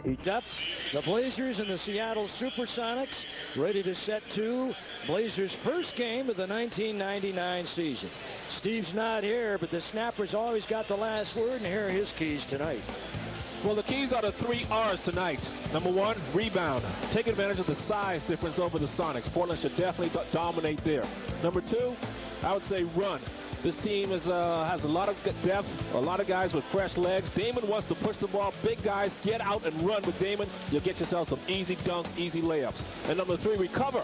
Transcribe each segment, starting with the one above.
Each up, the Blazers and the Seattle Supersonics ready to set two. Blazers' first game of the 1999 season. Steve's not here, but the snapper's always got the last word, and here are his keys tonight. Well, the keys are the 3 R's tonight. Number 1, rebound. Take advantage of the size difference over the Sonics. Portland should definitely dominate there. Number 2, I would say run. This team has a lot of depth, a lot of guys with fresh legs. Damon wants to push the ball. Big guys, get out and run with Damon. You'll get yourself some easy dunks, easy layups. And number 3, recover.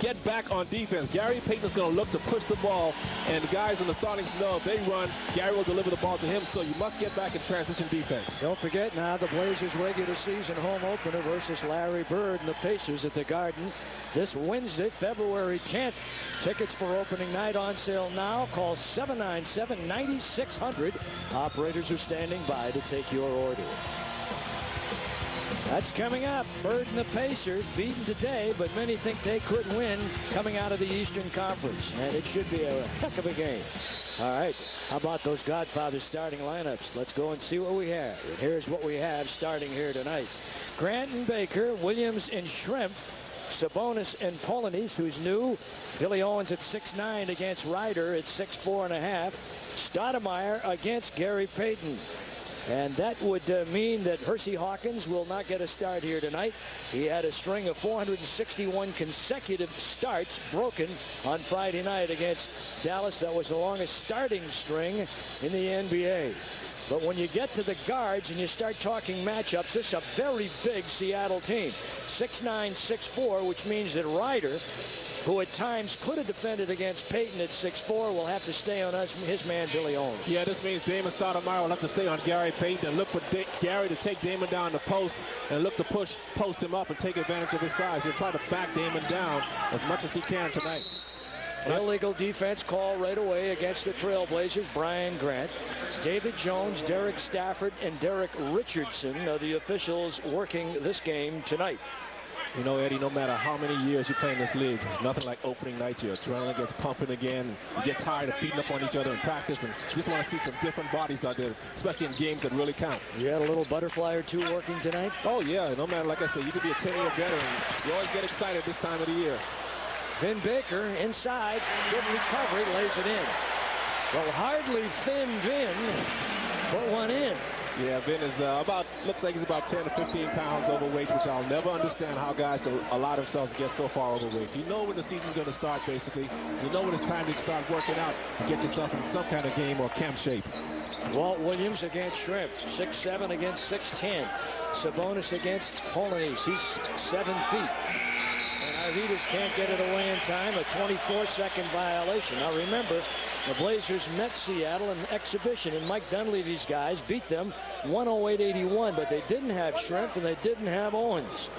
Get back on defense. Gary Payton is going to look to push the ball, and the guys in the Sonics know if they run, Gary will deliver the ball to him, so you must get back in transition defense. Don't forget now the Blazers regular season home opener versus Larry Bird and the Pacers at the Garden this Wednesday, February 10th. Tickets for opening night on sale now. Call 797-9600. Operators are standing by to take your order. That's coming up. Bird and the Pacers beaten today, but many think they could win coming out of the Eastern Conference, and it should be a heck of a game. All right, how about those Godfathers starting lineups? Let's go and see what we have. And here's what we have starting here tonight. Grant and Baker, Williams and Shrimp, Sabonis and Polonese, who's new. Billy Owens at 6'9" against Ryder at 6'4½". Stoudemire against Gary Payton. And that would mean that Hersey Hawkins will not get a start here tonight. He had a string of 461 consecutive starts broken on Friday night against Dallas. That was the longest starting string in the NBA. But when you get to the guards and you start talking matchups, this is a very big Seattle team. 6'9", 6'4", which means that Ryder, who at times could have defended against Payton at 6'4", will have to stay on his man, Billy Owens. Yeah, this means Damon Stoudemire will have to stay on Gary Payton and look for Gary to take Damon down the post and look to post him up and take advantage of his size. He'll try to back Damon down as much as he can tonight. Illegal defense call right away against the Trailblazers. Brian Grant, David Jones, Derek Stafford, and Derek Richardson are the officials working this game tonight. You know, Eddie, no matter how many years you play in this league, it's nothing like opening night. Your adrenaline gets pumping again. You get tired of beating up on each other in practice, and you just want to see some different bodies out there, especially in games that really count. You had a little butterfly or two working tonight? Oh, yeah. No matter, like I said, you could be a 10-year veteran. You always get excited this time of the year. Vin Baker inside. Good recovery. Lays it in. Well, hardly Vin put one in. Yeah, Vin is looks like he's about 10 to 15 pounds overweight, which I'll never understand how guys can allow themselves to get so far overweight. You know when the season's going to start, basically. You know when it's time to start working out and get yourself in some kind of game or camp shape. Walt Williams against Shrimp, 6'7" against 6'10". Sabonis against Polonese, he's 7 feet. And Arvidas can't get it away in time, a 24-second violation. Now remember, the Blazers met Seattle in exhibition, and Mike Dunleavy's guys beat them 108-81, but they didn't have Shrimp and they didn't have Owens.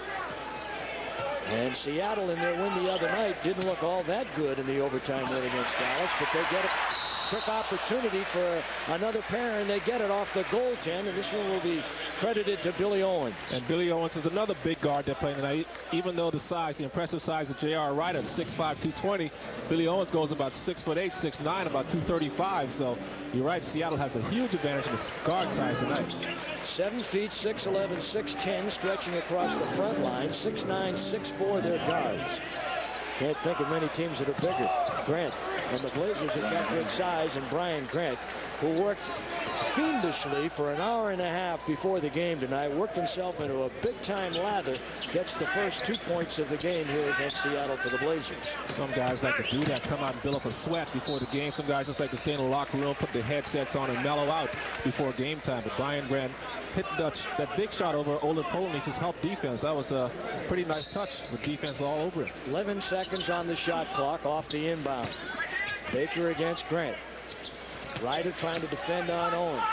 And Seattle in their win the other night didn't look all that good in the overtime win against Dallas, but they get a quick opportunity for another pair, and they get it off the goaltend, and this one will be credited to Billy Owens. And Billy Owens is another big guard they're playing tonight. Even though the impressive size of J.R. Ryder, 6'5", 220, Billy Owens goes about 6'8", 6'9", about 235. So you're right, Seattle has a huge advantage in the guard size tonight. 7 feet, 6'11", 6'10", stretching across the front line. 6'9", 6'4", their guards. Can't think of many teams that are bigger. Grant and the Blazers have got good size, and Brian Grant, who worked fiendishly for an hour and a half before the game tonight, worked himself into a big-time lather, gets the first 2 points of the game here against Seattle for the Blazers. Some guys like to do that, come out and build up a sweat before the game. Some guys just like to stay in the locker room, put their headsets on, and mellow out before game time. But Brian Grant hit that big shot over Olin Polonice's help defense. That was a pretty nice touch with defense all over it. 11 seconds on the shot clock off the inbound. Baker against Grant. Ryder trying to defend on Owens.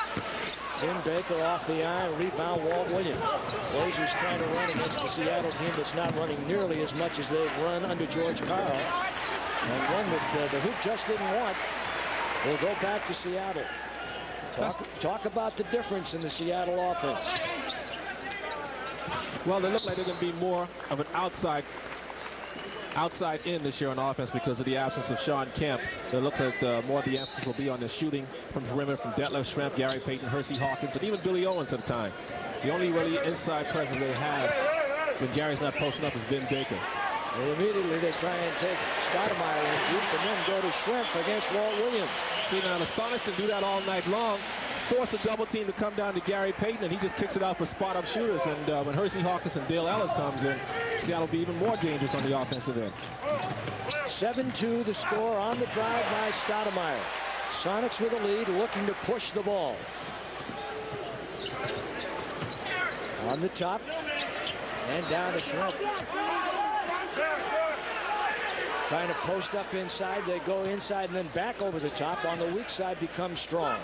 Tim Baker off the iron, rebound Walt Williams. Blazers trying to run against the Seattle team that's not running nearly as much as they've run under George Karl. And one that the hoop just didn't want will go back to Seattle. Talk about the difference in the Seattle offense. Well, they look like they're going to be more of an outside in this year on offense because of the absence of Sean Kemp. It looks like more of the emphasis will be on the shooting from perimeter from Detlef Schrempf, Gary Payton, Hersey Hawkins, and even Billy Owens at the time. The only really inside presence they have when Gary's not posting up is Ben Baker. And immediately they try and take Stoudemire in deep and then go to Shrimp against Walt Williams. See, now the Sonics can do that all night long. Force a double team to come down to Gary Payton, and he just kicks it out for spot-up shooters. And when Hersey Hawkins and Dale Ellis comes in, Seattle will be even more dangerous on the offensive end. 7-2 the score on the drive by Stoudemire. Sonics with a lead, looking to push the ball. On the top, and down to Shrimp. Trying to post up inside. They go inside and then back over the top. On the weak side becomes strong.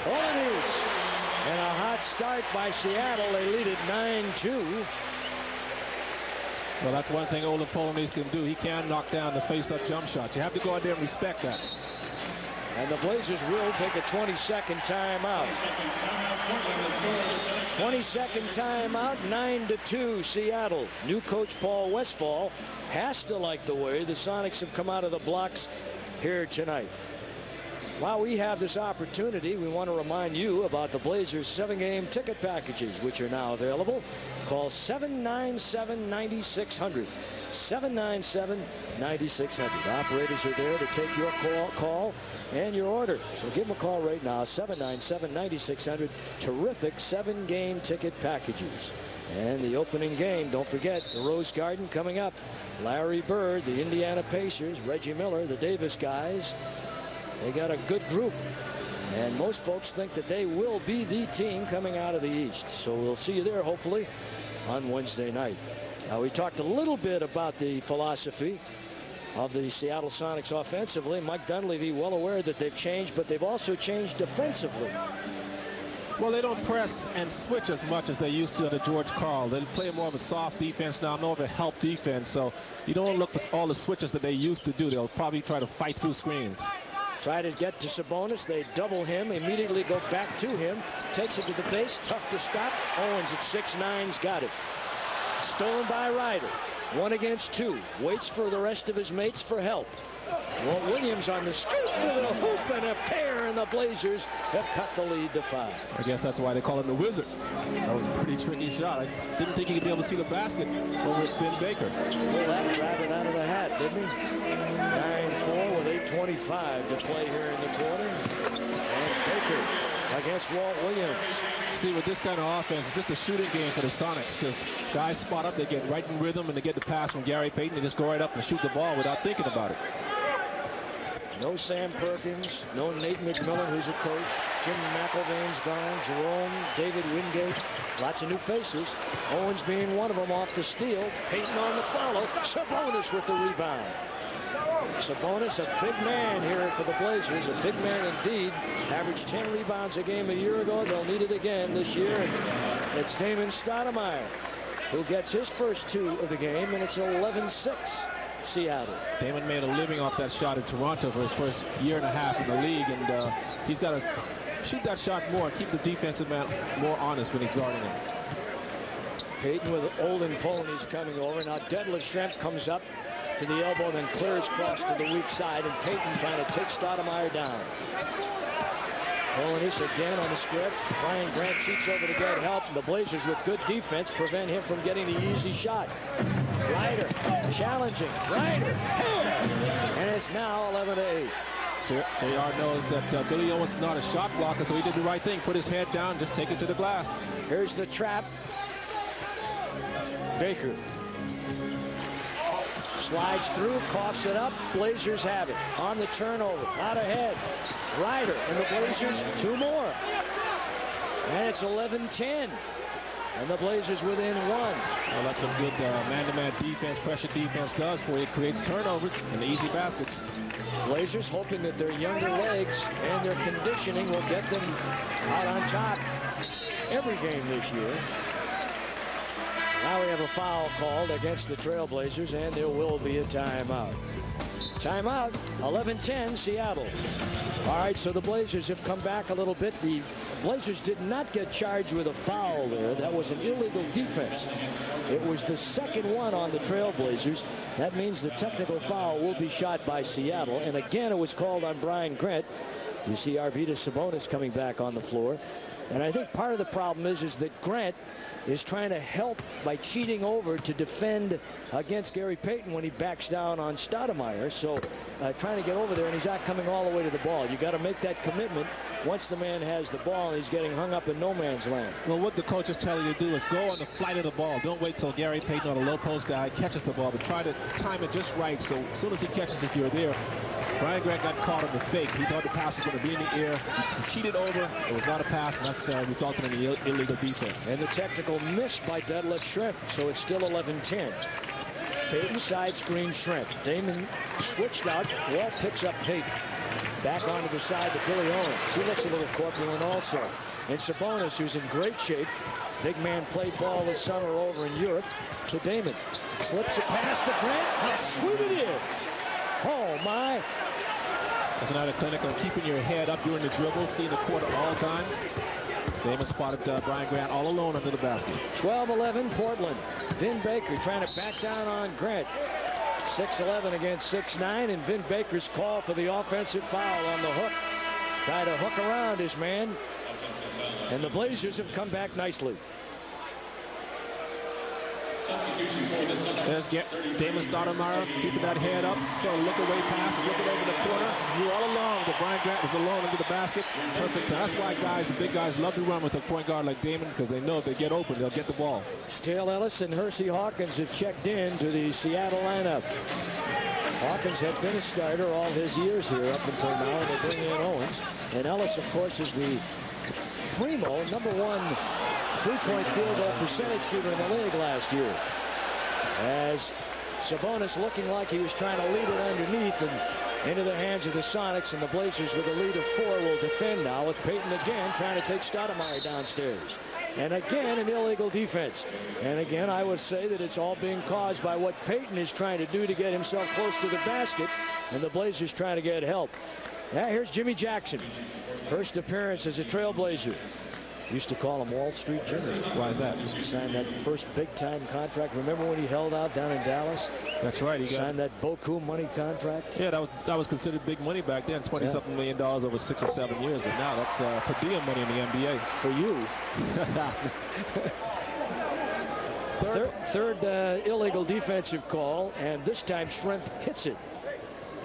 Polonese. And a hot start by Seattle. They lead it 9-2. Well, that's one thing Olin Polonese can do. He can knock down the face-up jump shots. You have to go out there and respect that. And the Blazers will take a 20-second timeout. 20-second timeout, 9-2 Seattle. New coach Paul Westphal has to like the way the Sonics have come out of the blocks here tonight. While we have this opportunity, we want to remind you about the Blazers 7-game ticket packages, which are now available. Call 797-9600. 797-9600. Operators are there to take your call and your order. So give them a call right now, 797-9600. Terrific 7-game ticket packages. And the opening game, don't forget, the Rose Garden coming up. Larry Bird, the Indiana Pacers, Reggie Miller, the Davis guys. They got a good group. And most folks think that they will be the team coming out of the East. So we'll see you there, hopefully, on Wednesday night. Now, we talked a little bit about the philosophy of the Seattle Sonics offensively. Mike Dunleavy well aware that they've changed, but they've also changed defensively. Well, they don't press and switch as much as they used to under George Karl. They play more of a soft defense now, more of a help defense. So you don't look for all the switches that they used to do. They'll probably try to fight through screens. Try to get to Sabonis. They double him, immediately go back to him. Takes it to the base, tough to stop. Owens at 6'9's got it. Stolen by Ryder. 1 against 2. Waits for the rest of his mates for help. Walt Williams on the scoop to the hoop, and a pair, and the Blazers have cut the lead to 5. I guess that's why they call him the Wizard. That was a pretty tricky shot. I didn't think he could be able to see the basket over at Ben Baker. Well, that grabbed it out of the hat, didn't he? 9-4 with 8:25 to play here in the quarter. And Baker against Walt Williams. See, with this kind of offense, it's just a shooting game for the Sonics, because guys spot up, they get right in rhythm, and they get the pass from Gary Payton. They just go right up and shoot the ball without thinking about it. No Sam Perkins, no Nate McMillan, who's a coach. Jim McElvain's gone, Jerome, David Wingate, lots of new faces. Owens being one of them off the steal. Payton on the follow. Sabonis with the rebound. Sabonis, a big man here for the Blazers, a big man indeed. Averaged 10 rebounds a game a year ago. They'll need it again this year. And it's Damon Stoudemire who gets his first 2 of the game, and it's 11-6. Seattle. Damon made a living off that shot in Toronto for his first year and a half in the league, and he's got to shoot that shot more and keep the defensive man more honest when he's guarding him. Payton with Olin Polonese coming over. Now Detlef Schrempf comes up to the elbow, then clears across to the weak side, and Payton trying to take Stoudemire down. Polonese again on the script. Brian Grant shoots over to get help. The Blazers with good defense prevent him from getting the easy shot. Ryder challenging. Ryder. And it's now 11-8. JR knows that Billy Owens is not a shot blocker, so he did the right thing. Put his head down, just take it to the glass. Here's the trap. Baker slides through, coughs it up. Blazers have it. On the turnover. Out ahead. Ryder and the Blazers 2 more. And it's 11-10. And the Blazers within 1. Well, that's what good man-to-man defense, pressure defense does for you. It creates turnovers and easy baskets. Blazers hoping that their younger legs and their conditioning will get them out on top every game this year. Now we have a foul called against the Trailblazers, and there will be a timeout. Timeout, 11-10, Seattle. All right, so the Blazers have come back a little bit. The Blazers did not get charged with a foul there. That was an illegal defense. It was the second one on the Trailblazers. That means the technical foul will be shot by Seattle. And again, it was called on Brian Grant. You see Arvydas Sabonis coming back on the floor. And I think part of the problem is that Grant is trying to help by cheating over to defend against Gary Payton when he backs down on Stoudemire. So trying to get over there, and he's not coming all the way to the ball. You got to make that commitment once the man has the ball and he's getting hung up in no man's land. Well, what the coaches tell you to do is go on the flight of the ball. Don't wait till Gary Payton or the low post guy catches the ball, but try to time it just right. So as soon as he catches, if you're there, Brian Grant got caught on the fake. He thought the pass was going to be in the air. He cheated over. It was not a pass, and that's resulted in the illegal defense. And the technical missed by Detlef Schrempf, so it's still 11-10. Payton side screen Schrempf. Damon switched out. Wall picks up Payton. Back onto the side to Billy Owens. He looks a little corpulent also. And Sabonis, who's in great shape. Big man played ball this summer over in Europe. To Damon. Slips a pass to Grant. How sweet it is. Oh, my. That's another clinic on keeping your head up during the dribble, seeing the court at all times. Damon spotted Brian Grant all alone under the basket. 12-11 Portland. Vin Baker trying to back down on Grant. 6'11 against 6'9, and Vin Baker's call for the offensive foul on the hook. Try to hook around his man. And the Blazers have come back nicely. There's Damon Stoudemire keeping that head up. So look away pass, looking over the corner. Knew all along that Brian Grant was alone under the basket. Perfect. That's why the big guys love to run with a point guard like Damon, because they know if they get open, they'll get the ball. Dale Ellis and Hersey Hawkins have checked in to the Seattle lineup. Hawkins had been a starter all his years here up until now, and they bring in Owens. And Ellis, of course, is the primo #1 3-point field goal percentage shooter in the league last year. As Sabonis looking like he was trying to lead it underneath and into the hands of the Sonics, and the Blazers with a lead of 4 will defend now with Payton again trying to take Stoudemire downstairs. And again, an illegal defense. And again, I would say that it's all being caused by what Payton is trying to do to get himself close to the basket, and the Blazers trying to get help. Now here's Jimmy Jackson. First appearance as a Trailblazer. Used to call him Wall Street Jimmy. Why is that? He signed that first big-time contract. Remember when he held out down in Dallas? That's right. He signed that Boku money contract. Yeah, that was considered big money back then, $20-something million over 6 or 7 years. But now that's per diem money in the NBA. For you. Third illegal defensive call, and this time Schrempf hits it.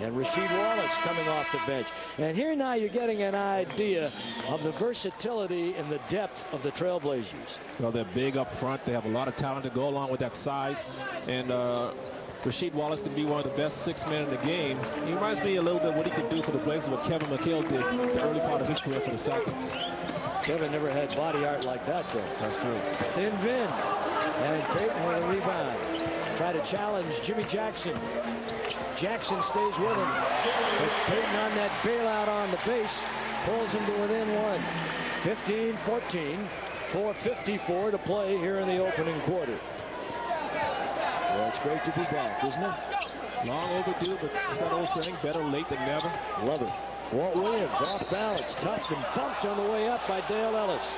And Rasheed Wallace coming off the bench. And here now you're getting an idea of the versatility and the depth of the Trailblazers. Well, they're big up front. They have a lot of talent to go along with that size. And Rasheed Wallace can be one of the best 6 men in the game. He reminds me a little bit of what he could do for the Blazers, what Kevin McHale did the early part of his career for the Celtics. Kevin never had body art like that, though. That's true. Thin Vin. And Payton with a rebound. Try to challenge Jimmy Jackson. Jackson stays with him. But Payton on that bailout on the base pulls him to within 1. 15-14. 4:54 to play here in the opening quarter. Well, it's great to be back, isn't it? Long overdue, but it's that old saying, better late than never. Love it. Walt Williams off balance, toughed and bumped on the way up by Dale Ellis.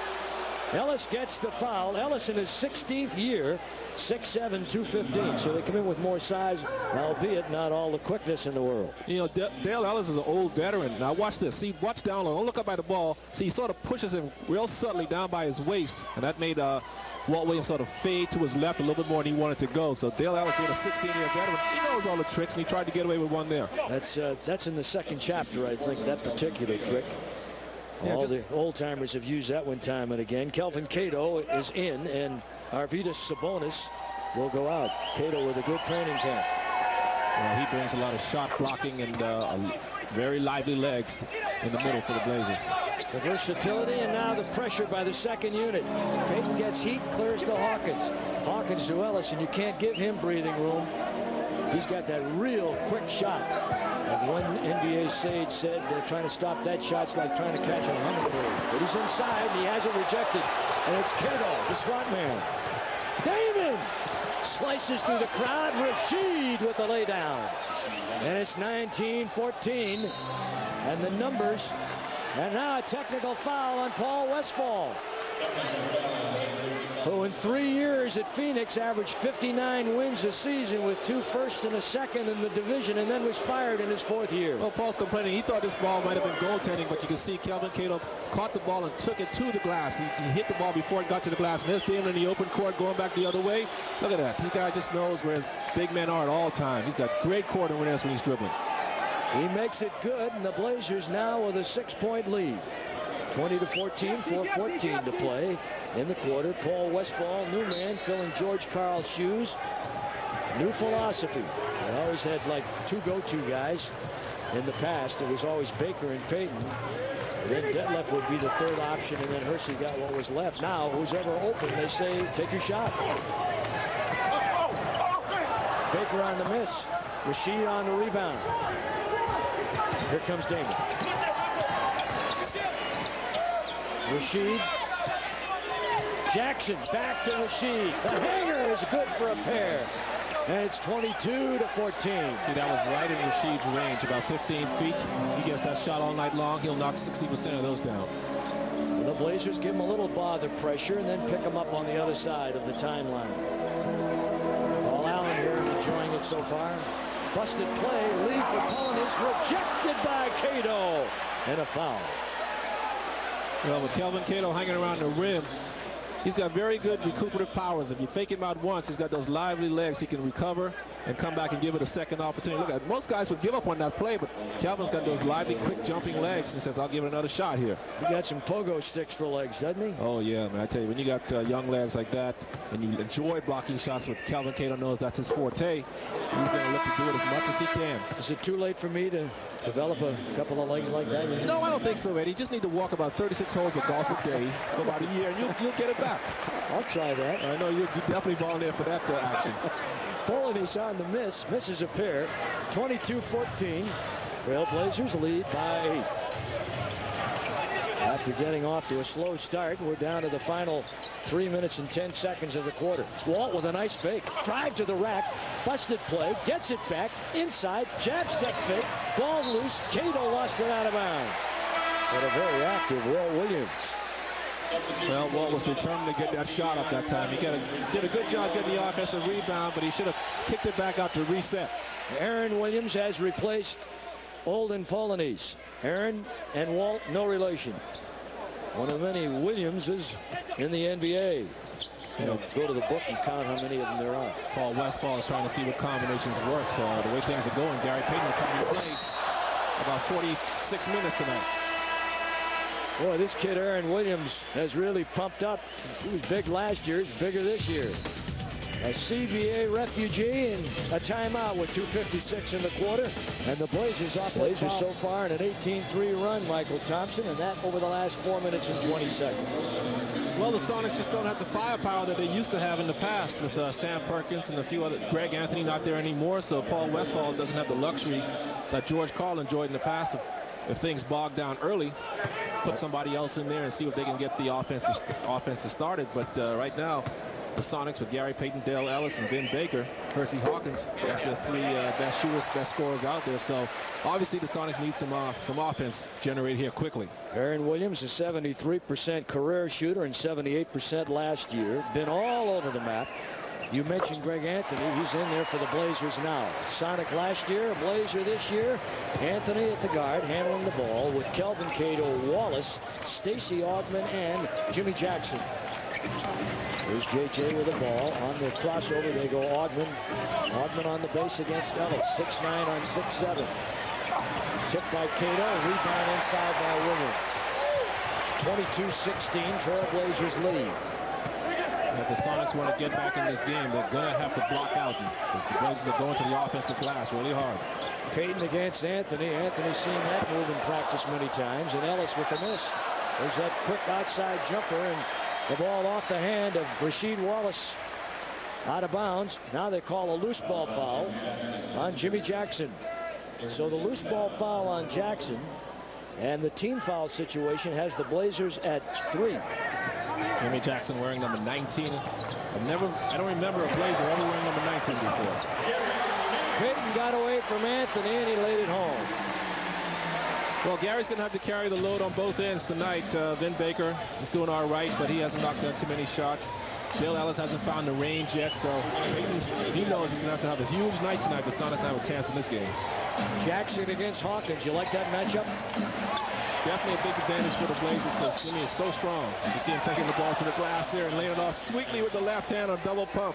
Ellis gets the foul. Ellis in his 16th year, 6'7", 215. So they come in with more size, albeit not all the quickness in the world. You know, Dale Ellis is an old veteran. Now watch this. See, watch down low. Don't look up at the ball. See, he sort of pushes him real subtly down by his waist, and that made Walt Williams sort of fade to his left a little bit more than he wanted to go. So Dale Ellis being a 16-year veteran, he knows all the tricks, and he tried to get away with one there. That's in the second chapter, I think, that particular trick. Yeah, all the old-timers have used that one time and again. Kelvin Cato is in, and Arvydas Sabonis will go out. Cato with a good training camp. Well, he brings a lot of shot blocking and very lively legs in the middle for the Blazers. The versatility, and now the pressure by the second unit. Payton gets heat, clears to Hawkins. Hawkins to Ellis, and you can't give him breathing room. He's got that real quick shot. And one NBA sage said trying to stop that shot's like trying to catch a hummingbird. But he's inside, and he has it rejected. And it's Cato, the SWAT man. Damon slices through the crowd. Rasheed with the laydown. And it's 19-14. And the numbers. And now a technical foul on Paul Westphal. who in 3 years at Phoenix averaged 59 wins a season with 2 firsts and a second in the division, and then was fired in his 4th year. Well, Paul's complaining. He thought this ball might have been goaltending, but you can see Kelvin Cato caught the ball and took it to the glass. He hit the ball before it got to the glass. And there's Damon in the open court going back the other way. Look at that. This guy just knows where his big men are at all times. He's got great court awareness when he's dribbling. He makes it good, and the Blazers now with a 6-point lead. 20-14, 4:14 to play in the quarter. Paul Westphal, new man, filling George Karl's shoes. New philosophy. They always had like 2 go-to guys in the past. It was always Baker and Payton. Then Detlef would be the 3rd option, and then Hersey got what was left. Now, who's ever open, they say, take your shot. Baker on the miss. Rashid on the rebound. Here comes Damon. Rashid. Jackson back to Rashid. The hanger is good for a pair. And it's 22-14. See, that was right in Rashid's range, about 15 feet. He gets that shot all night long. He'll knock 60% of those down. And the Blazers give him a little bother pressure and then pick him up on the other side of the timeline. Paul Allen here enjoying it so far. Busted play. Lead for Polonitz. Rejected by Cato. And a foul. Well, with Kelvin Cato hanging around the rim, he's got very good recuperative powers. If you fake him out once, he's got those lively legs. He can recover and come back and give it a second opportunity. Look at most guys would give up on that play, but Kelvin's got those lively, quick jumping legs and says, I'll give it another shot here. He got some pogo sticks for legs, doesn't he? Oh, yeah, man. I tell you, when you got young legs like that and you enjoy blocking shots, with Kelvin Cato knows that's his forte, he's going to look to do it as much as he can. Is it too late for me to develop a couple of legs like that? No, I don't think so, Eddie. You just need to walk about 36 holes of golf a day for about a year, and you'll get it back. I'll try that. I know you definitely volunteer for that action. Polonitz on the miss. Misses a pair. 22-14. Trailblazers lead by 8. After getting off to a slow start, we're down to the final 3 minutes and 10 seconds of the quarter. Walt with a nice fake. Drive to the rack. Busted play. Gets it back. Inside. Jab step fake. Ball loose. Cato lost it out of bounds. But a very active Walt Williams. Well, Walt was determined to get that shot up that time. He did a good job getting the offensive rebound, but he should have kicked it back out to reset. Aaron Williams has replaced Olden Polonitz. Aaron and Walt, no relation. One of many Williamses in the NBA. You know, go to the book and count how many of them there are. Paul Westphal is trying to see what combinations work. The way things are going, Gary Payton will probably play about 46 minutes tonight. Boy, this kid Aaron Williams has really pumped up. He was big last year. He's bigger this year. A CBA refugee and a timeout with 2:56 in the quarter. And the Blazers off. Blazers so far in an 18-3 run, Michael Thompson, and that over the last 4 minutes and 20 seconds. Well, the Sonics just don't have the firepower that they used to have in the past with Sam Perkins and a few other. Greg Anthony not there anymore, so Paul Westphal doesn't have the luxury that George Karl enjoyed in the past. If things bog down early, put somebody else in there and see if they can get the offenses started. But right now, the Sonics with Gary Payton, Dale Ellis, and Vin Baker, Hersey Hawkins, that's the 3 best shooters, best scorers out there. So obviously the Sonics need some offense generated here quickly. Aaron Williams, a 73% career shooter and 78% last year. Been all over the map. You mentioned Greg Anthony. He's in there for the Blazers now. Sonic last year, a Blazer this year. Anthony at the guard, handling the ball with Kelvin Cato, Wallace, Stacey Augmon, and Jimmy Jackson. Here's JJ with the ball. On the crossover, they go Augmon. Augmon on the base against Ellis. 6'9" on 6'7". Tipped by Cato. Rebound inside by Williams. 22-16. Trailblazers lead. If the Sonics want to get back in this game, they're going to have to block out because the Blazers are going to the offensive glass really hard. Payton against Anthony. Anthony's seen that move in practice many times. And Ellis with the miss. There's that quick outside jumper, and the ball off the hand of Rasheed Wallace. Out of bounds. Now they call a loose ball foul on Jimmy Jackson. So the loose ball foul on Jackson and the team foul situation has the Blazers at 3. Jimmy Jackson wearing number 19. I don't remember a Blazer ever wearing number 19 before. Payton got away from Anthony and he laid it home. Well, Gary's going to have to carry the load on both ends tonight. Vin Baker is doing all right, but he hasn't knocked down too many shots. Dale Ellis hasn't found the range yet, so he knows he's going to have a huge night tonight, but Sonics have a chance in this game. Jackson against Hawkins. You like that matchup? Definitely a big advantage for the Blazers because Jimmy is so strong. You see him taking the ball to the glass there and laying it off sweetly with the left hand on double pump.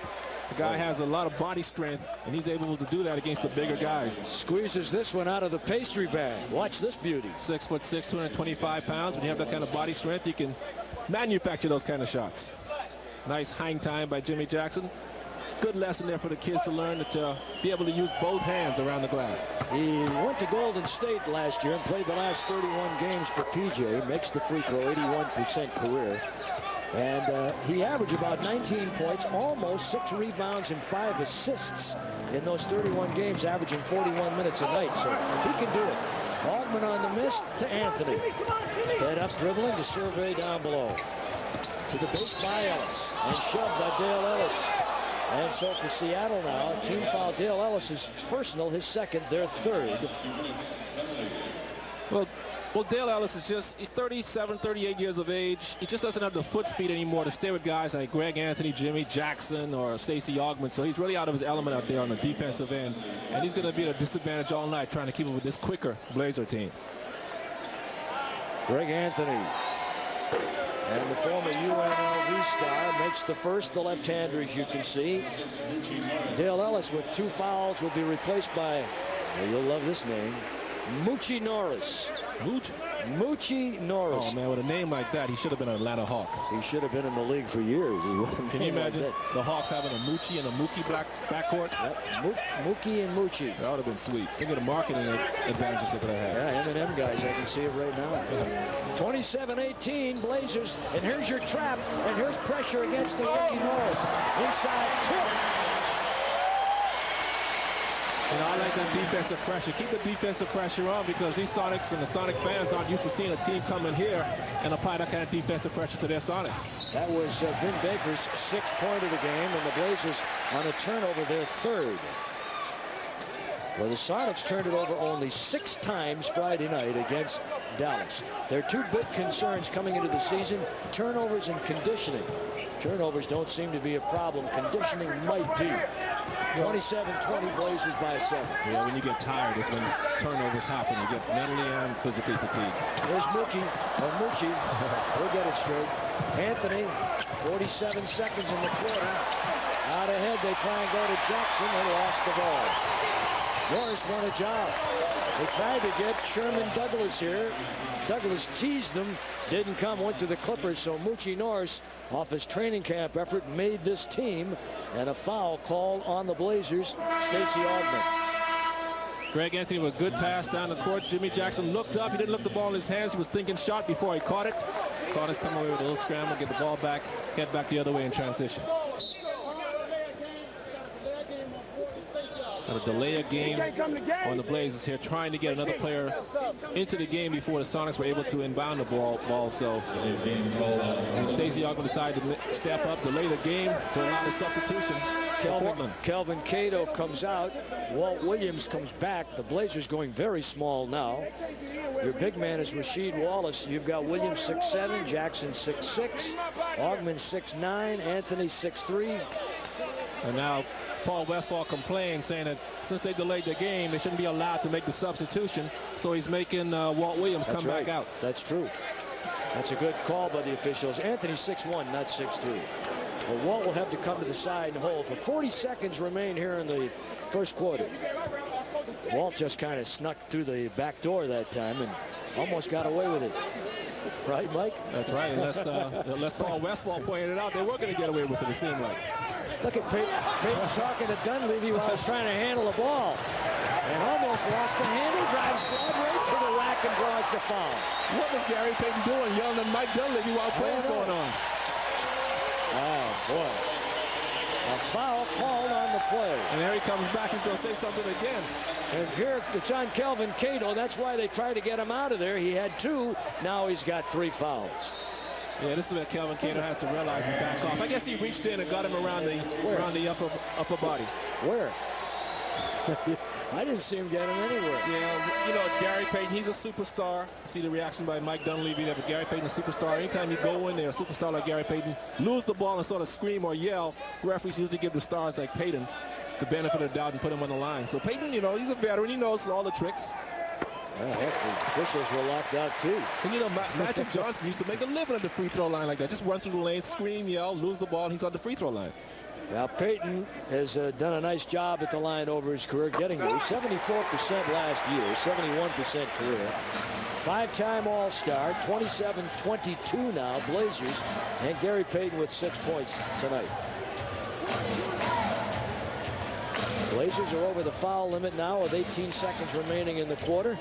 The guy has a lot of body strength, and he's able to do that against the bigger guys. Squeezes this one out of the pastry bag. Watch this beauty. 6'6", 225 pounds. When you have that kind of body strength, you can manufacture those kind of shots. Nice hang time by Jimmy Jackson. Good lesson there for the kids to learn to be able to use both hands around the glass. He went to Golden State last year and played the last 31 games for PJ. Makes the free throw, 81% career. And he averaged about 19 points, almost 6 rebounds and 5 assists in those 31 games, averaging 41 minutes a night. So he can do it. Augman on the miss to Anthony. Head up dribbling to Survey down below. To the base by Ellis. And shoved by Dale Ellis. And so for Seattle now, team foul. Dale Ellis is personal, his second, their third. Well, Dale Ellis is he's 37, 38 years of age. He just doesn't have the foot speed anymore to stay with guys like Greg Anthony, Jimmy Jackson, or Stacey Augman. So he's really out of his element out there on the defensive end. And he's going to be at a disadvantage all night trying to keep up with this quicker Blazer team. Greg Anthony. And the former UNLV star makes the first, the left-hander, as you can see. Dale Ellis with 2 fouls will be replaced by, well, you'll love this name, Moochie Norris. Moochie Norris. Oh, man, with a name like that, he should have been an Atlanta Hawk. He should have been in the league for years. Can you imagine the Hawks having a Moochie and a Mookie backcourt? Yep. Mookie and Moochie. That would have been sweet. Think of the marketing advantages they could have had. Yeah, M&M guys, I can see it right now. 27-18, Blazers. And here's your trap. And here's pressure against the Mookie Norris. Inside tip. You know, I like that defensive pressure. Keep the defensive pressure on because these Sonics and the Sonic fans aren't used to seeing a team come in here and apply that kind of defensive pressure to their Sonics. That was Vin Baker's 6th point of the game, and the Blazers on a turnover their 3rd. Well, the Sonics turned it over only 6 times Friday night against Dallas. Their 2 big concerns coming into the season, turnovers and conditioning. Turnovers don't seem to be a problem. Conditioning might be. 27-20 Blazers by 7. Yeah, when you get tired, it's when turnovers happen. You get mentally and physically fatigued. There's Moochie. We'll get it straight. Anthony, 47 seconds in the quarter. Out ahead, they try and go to Jackson. They lost the ball. Norris won a job. They tried to get Sherman Douglas here. Douglas teased them. Didn't come, went to the Clippers. So Moochie Norris, off his training camp effort, made this team. And a foul called on the Blazers, Stacey Augman. Greg Anthony with a good pass down the court. Jimmy Jackson looked up. He didn't look the ball in his hands. He was thinking shot before he caught it. Saw this come away with a little scramble, get the ball back, head back the other way in transition. Got to delay a game on the Blazers here, trying to get another player into the game before the Sonics were able to inbound the ball. So Stacey Augman decided to step up, delay the game to allow the substitution. Kelvin Cato comes out. Walt Williams comes back. The Blazers going very small now. Your big man is Rasheed Wallace. You've got Williams 6'7", Jackson 6'6", Augman 6'9", Anthony 6'3". And now Paul Westphal complained, saying that since they delayed the game, they shouldn't be allowed to make the substitution. So he's making Walt Williams come back out. That's true. That's a good call by the officials. Anthony 6'1", not 6'3". Well, Walt will have to come to the side and hold. For 40 seconds remain here in the first quarter. Walt just kind of snuck through the back door that time and almost got away with it. Right, Mike? That's right. Unless Paul Westphal pointed it out, they were going to get away with it, it seemed like. Look at Peyton talking to Dunleavy while he's trying to handle the ball. And almost lost the handle, drives Broadway to the rack and draws the foul. What was Gary Payton doing, yelling at Mike Dunleavy while play's going on? Oh, boy. A foul called on the play. And there he comes back. He's going to say something again. And here it's on Kelvin Cato. That's why they tried to get him out of there. He had 2. Now he's got 3 fouls. Yeah, this is where Kelvin Cato has to realize and back off. I guess he reached in and got him around the upper body. Where? I didn't see him get him anywhere. Yeah, you know, it's Gary Payton. He's a superstar. See the reaction by Mike Dunleavy there, but Gary Payton, a superstar. Anytime you go in there, a superstar like Gary Payton, lose the ball and sort of scream or yell, referees usually give the stars like Payton the benefit of the doubt and put him on the line. So Payton, you know, he's a veteran. He knows all the tricks. Well, heck, the officials were locked out, too. And, you know, Magic Johnson used to make a living at the free throw line like that. Just run through the lane, scream, yell, lose the ball, and he's on the free throw line. Now, Payton has done a nice job at the line over his career, getting there. 74% last year, 71% career. 5-time All-Star, 27-22 now, Blazers, and Gary Payton with 6 points tonight. Blazers are over the foul limit now with 18 seconds remaining in the quarter.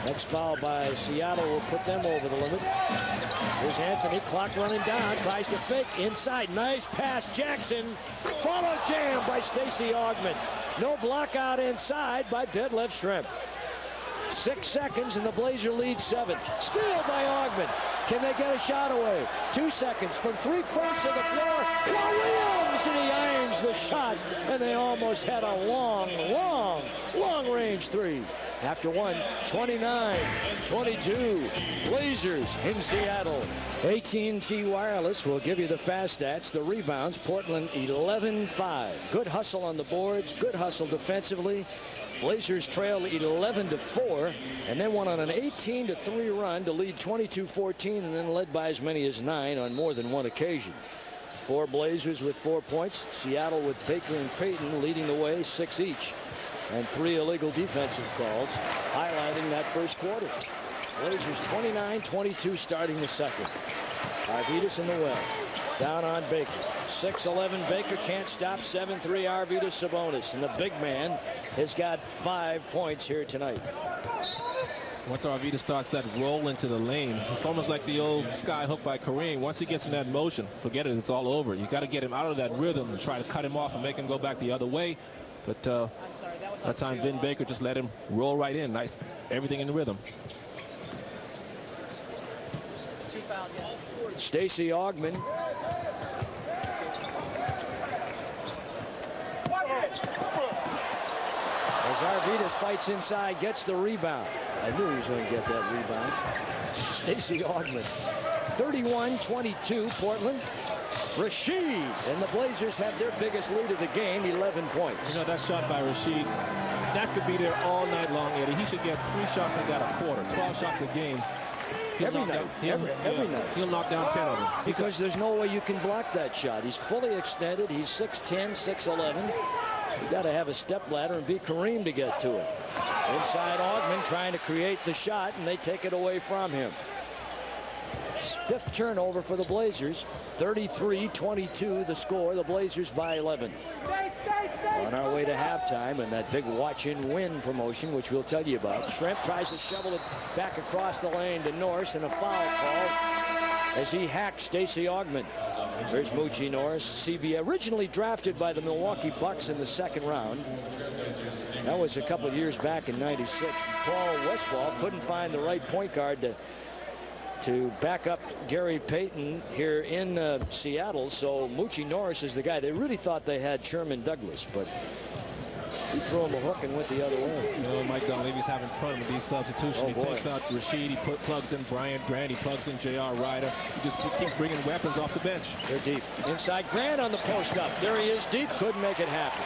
Next foul by Seattle will put them over the limit. Here's Anthony, clock running down, tries to fake inside. Nice pass, Jackson. Follow jam by Stacey Augmon. No block out inside by Detlef Schrempf. 6 seconds and the Blazer lead 7. Steal by Augmon. Can they get a shot away? 2 seconds from 3/4 of the floor. Williams, and he irons the shot, and they almost had a long range 3. After one, 29-22, Blazers in Seattle. AT&T Wireless will give you the fast stats, the rebounds. Portland 11-5. Good hustle on the boards, good hustle defensively. Blazers trailed 11-4 and then went on an 18-3 run to lead 22-14 and then led by as many as 9 on more than one occasion. 4 Blazers with 4 points. Seattle with Baker and Payton leading the way, 6 each. And 3 illegal defensive calls highlighting that first quarter. Blazers 29-22 starting the second. Arvidas in the well. Down on Baker. 6'11" Baker can't stop. 7'3" Arvidas Sabonis. And the big man has got 5 points here tonight. Once Arvidas starts that roll into the lane, it's almost like the old sky hook by Kareem. Once he gets in that motion, forget it, it's all over. You got to get him out of that rhythm and try to cut him off and make him go back the other way. But that time Vin Baker just let him roll right in. Nice, everything in the rhythm. Stacey Augmon. As Arvidas fights inside, gets the rebound. I knew he was going to get that rebound. Stacey Augmon. 31-22 Portland. Rashid, and the Blazers have their biggest lead of the game, 11 points. You know, that shot by Rashid, that could be there all night long, Eddie. He should get 3 shots and got a quarter, 12 shots a game. Every night. Every night. He'll knock down 10 of them. Because there's no way you can block that shot. He's fully extended. He's 6'10", 6'11". You got to have a step ladder and be Kareem to get to it. Inside Augmon trying to create the shot, and they take it away from him. 5th turnover for the Blazers. 33-22 the score. The Blazers by 11. On our way to halftime and that big watch-and-win promotion, which we'll tell you about. Schrempf tries to shovel it back across the lane to Norris, and a foul call as he hacked Stacey Augmon. There's Moochie Norris, CB, originally drafted by the Milwaukee Bucks in the 2nd round. That was a couple of years back in '96. Paul Westphal couldn't find the right point guard to back up Gary Payton here in Seattle, so Moochie Norris is the guy. They really thought they had Sherman Douglas, but he threw him a hook and went the other way. You know, Mike Dunleavy's having fun with these substitutions. He takes out Rashid, he plugs in Brian Grant, he plugs in J.R. Ryder. He just keeps bringing weapons off the bench. They're deep. Inside Grant on the post up. There he is deep, couldn't make it happen.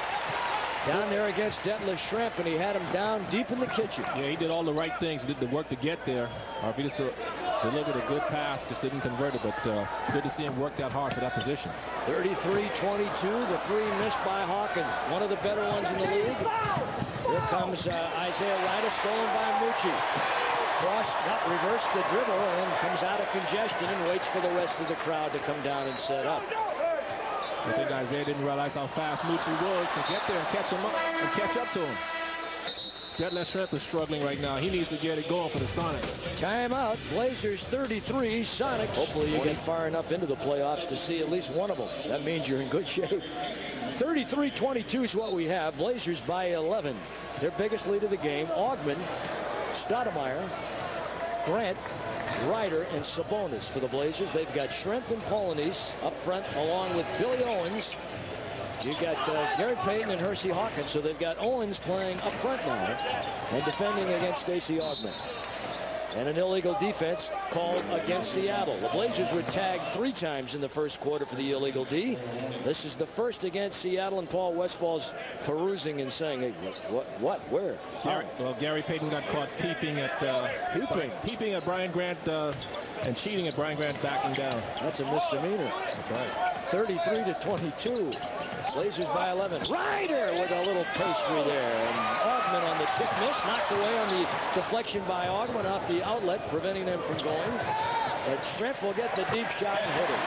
Down there against Detlef Schrempf, and he had him down deep in the kitchen. Yeah, he did all the right things, did the work to get there. Arvidas delivered a good pass, just didn't convert it, but good to see him work that hard for that position. 33-22, the 3 missed by Hawkins, one of the better ones in the league. Here comes Isaiah Ryder, stolen by Moochie. Frost reversed the dribble and comes out of congestion and waits for the rest of the crowd to come down and set up. I think Isaiah didn't realize how fast Moochie was to get there and catch him up and catch up to him. Detlef Schrempf is struggling right now. He needs to get it going for the Sonics. Timeout. Blazers 33, Sonics. Hopefully you get far enough into the playoffs to see at least one of them. That means you're in good shape. 33-22 is what we have. Blazers by 11. Their biggest lead of the game. Augmon, Stoudemire, Grant, Ryder, and Sabonis for the Blazers. They've got Schrempf and Polanese up front, along with Billy Owens, You got Gary Payton and Hersey Hawkins, so they've got Owens playing up front now and defending against Stacey Augmon. And an illegal defense called against Seattle. The Blazers were tagged 3 times in the first quarter for the illegal D. This is the first against Seattle, and Paul Westfall's perusing and saying, hey, what, where? Gary Payton got caught peeping at Brian Grant and cheating at Brian Grant backing down. That's a misdemeanor. That's right. 33-22. Blazers by 11. Ryder with a little pastry there. And Augmon on the tip miss. Knocked away on the deflection by Augmon off the outlet, preventing them from going. But Shrimp will get the deep shot and hit it.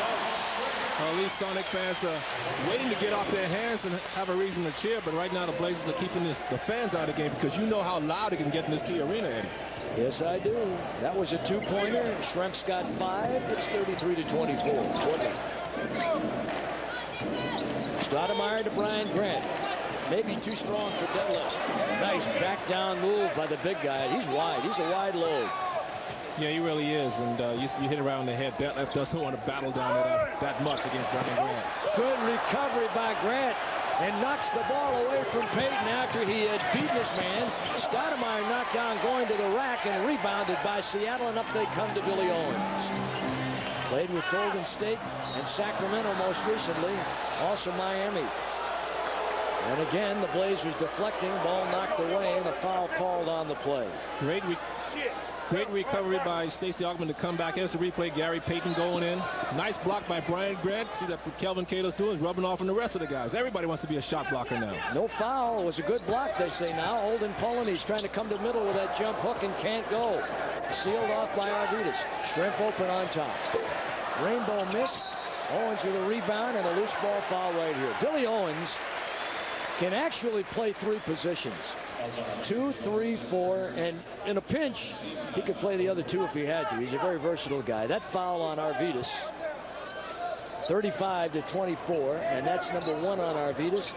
Well, these Sonic fans are waiting to get off their hands and have a reason to cheer. But right now the Blazers are keeping the fans out of the game because you know how loud it can get in this Key Arena, Eddie. Yes, I do. That was a 2-pointer. Shrimp's got 5. It's 33-24. Stoudemire to Brian Grant. Maybe too strong for deadlift. Nice back down move by the big guy. He's wide. He's a wide load. Yeah, he really is. And you hit around the head. Detlef doesn't want to battle down that much against Brian Grant. Good recovery by Grant. And knocks the ball away from Payton after he had beaten his man. Stoudemire knocked down going to the rack and rebounded by Seattle, and up they come to Billy Owens. Played with Golden State and Sacramento most recently, also Miami. And again, the Blazers deflecting, ball knocked away, and a foul called on the play. Great recovery by Stacey Augmon to come back. Here's the replay. Gary Payton going in. Nice block by Brian Grant. See that what Kelvin Cato's doing is rubbing off on the rest of the guys. Everybody wants to be a shot blocker now. No foul. It was a good block, they say now. Olden Polony's trying to come to the middle with that jump hook and can't go. Sealed off by Arvidas. Shrimp open on top. Rainbow miss. Owens with a rebound and a loose ball foul right here. Billy Owens can actually play 3 positions. 2, 3, 4, and in a pinch, he could play the other 2 if he had to. He's a very versatile guy. That foul on Arvidas, 35-24, and that's number 1 on Arvidas.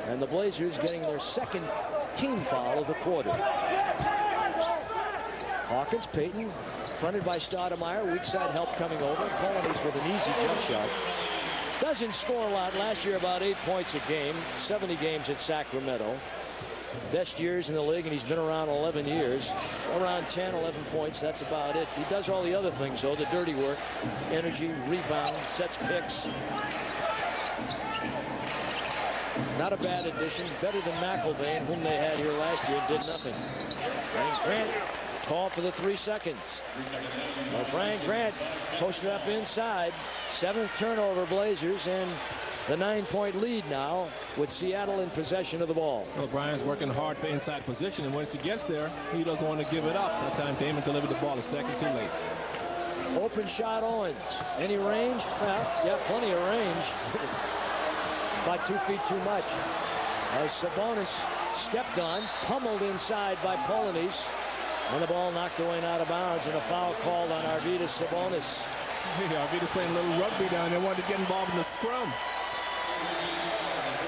And the Blazers getting their 2nd team foul of the quarter. Hawkins, Payton, fronted by Stoudemire. Weak side help coming over. Polonius with an easy jump shot. Doesn't score a lot. Last year about 8 points a game. 70 games at Sacramento. Best years in the league, and he's been around 11 years. Around 10, 11 points. That's about it. He does all the other things, though. The dirty work. Energy, rebound, sets picks. Not a bad addition. Better than McIlvain, whom they had here last year, did nothing. And Grant call for the 3 seconds. Well, Brian Grant posted up inside. 7th turnover Blazers, and the 9-point lead now with Seattle in possession of the ball. Well, Brian's working hard for inside position, and once he gets there, he doesn't want to give it up. That time Damon delivered the ball a second too late. Open shot Owens. Any range? Well, yeah, plenty of range. About 2 feet too much. As Sabonis stepped on, pummeled inside by Polonius. And the ball knocked away and out of bounds, and a foul called on Arvidas Sabonis. Yeah, Arvidas playing a little rugby down there, wanted to get involved in the scrum.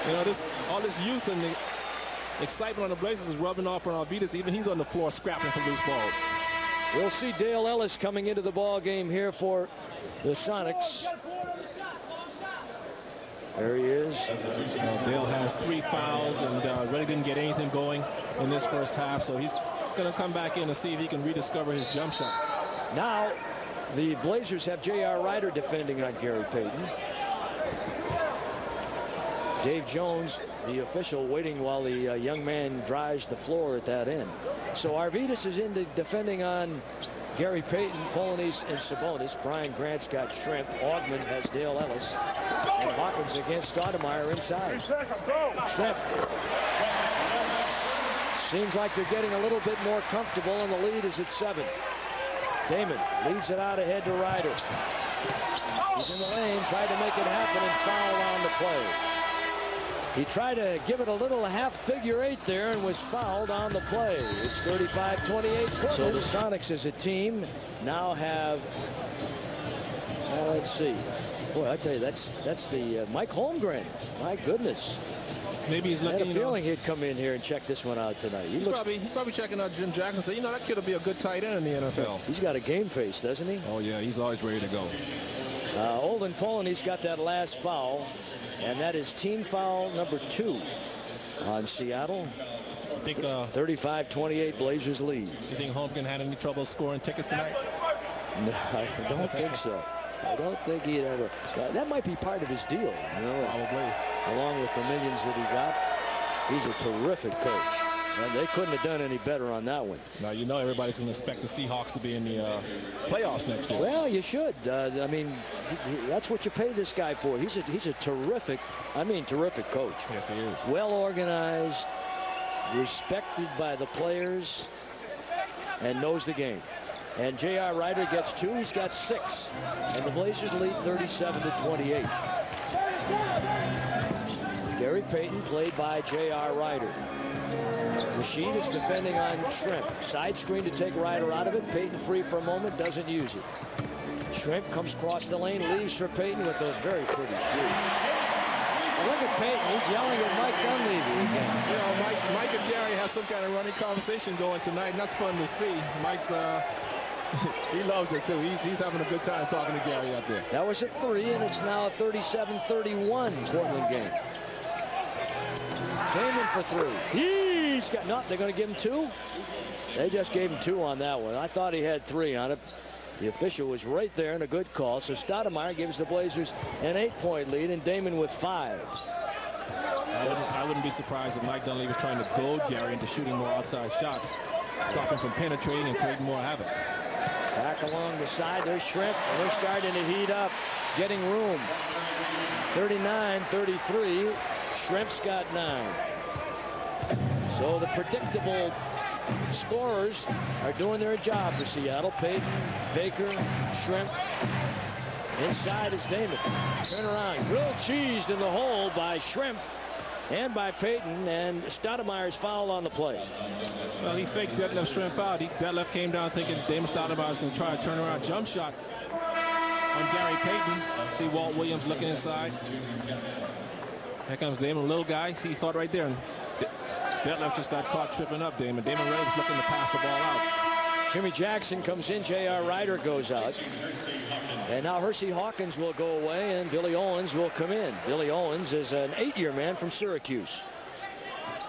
You know, all this youth and the excitement on the Blazers is rubbing off on Arvidas. Even he's on the floor scrapping for loose balls. We'll see Dale Ellis coming into the ball game here for the Sonics. There he is. Dale has 3 fouls and really didn't get anything going in this first half, so he's going to come back in and see if he can rediscover his jump shot. Now the Blazers have J.R. Ryder defending on Gary Payton. Dave Jones, the official, waiting while the young man drives the floor at that end. So Arvidas is in the defending on Gary Payton, Polonius, and Sabonis. Brian Grant's got Shrimp. Augmon has Dale Ellis. And Hawkins against Stoudemire inside. Shrimp. Seems like they're getting a little bit more comfortable, and the lead is at 7. Damon leads it out ahead to Ryder. He's in the lane, tried to make it happen, and fouled on the play. He tried to give it a little half figure 8 there and was fouled on the play. It's 35-28. So the Sonics as a team now have, let's see. Boy, I tell you, that's the Mike Holmgren. My goodness. Maybe he's looking. I had a feeling he'd come in here and check this one out tonight. He's probably checking out Jim Jackson. Say, you know, that kid will be a good tight end in the NFL. He's got a game face, doesn't he? Oh yeah, he's always ready to go. Olden Polony's got that last foul. And that is team foul number 2 on Seattle. I think 35-28 Blazers lead. You think Holmgren had any trouble scoring tickets tonight? No, I don't think so. I don't think he'd ever. That might be part of his deal, you know. Probably. Along with the millions that he got. He's a terrific coach. And they couldn't have done any better on that one. Now, you know everybody's going to expect the Seahawks to be in the playoffs next year. Well, you should. I mean, that's what you pay this guy for. He's a terrific, terrific coach. Yes, he is. Well organized, respected by the players, and knows the game. And J.R. Ryder gets 2. He's got 6. And the Blazers lead 37-28. Gary Payton played by J.R. Ryder. Rashid is defending on Shrimp. Side screen to take Ryder out of it. Payton free for a moment, doesn't use it. Shrimp comes across the lane, leaves for Payton with those very pretty shoes. Well, look at Payton. He's yelling at Mike Dunleavy again. You know, Mike and Gary have some kind of running conversation going tonight, and that's fun to see. Mike's he loves it too. He's having a good time talking to Gary out there. That was a 3, and it's now a 37-31 Portland game. Damon for 3. He's got no. They're going to give him 2. They just gave him 2 on that one. I thought he had 3 on it. The official was right there and a good call. So Stoudemire gives the Blazers an 8-point lead, and Damon with 5. I wouldn't be surprised if Mike Dunleavy was trying to goad Gary into shooting more outside shots, stop him from penetrating and creating more havoc. Back along the side, there's Shrimp, and they're starting to heat up, getting room. 39-33. Shrimp's got 9. So the predictable scorers are doing their job for Seattle. Payton, Baker, Shrimp. Inside is Damon. Turn around. Grilled cheesed in the hole by Shrimp and by Payton, and Stoudemire's fouled on the play. Well, he faked Detlef Shrimp out. Detlef came down thinking Damon Stoudemire was going to try a turnaround jump shot on Gary Payton. See Walt Williams looking inside. Here comes Damon, little guy. See, he thought right there. And Detlef just got caught tripping up, Damon. Damon Ray was looking to pass the ball out. Jimmy Jackson comes in. J.R. Ryder goes out. And now Hersey Hawkins will go away, and Billy Owens will come in. Billy Owens is an 8-year man from Syracuse.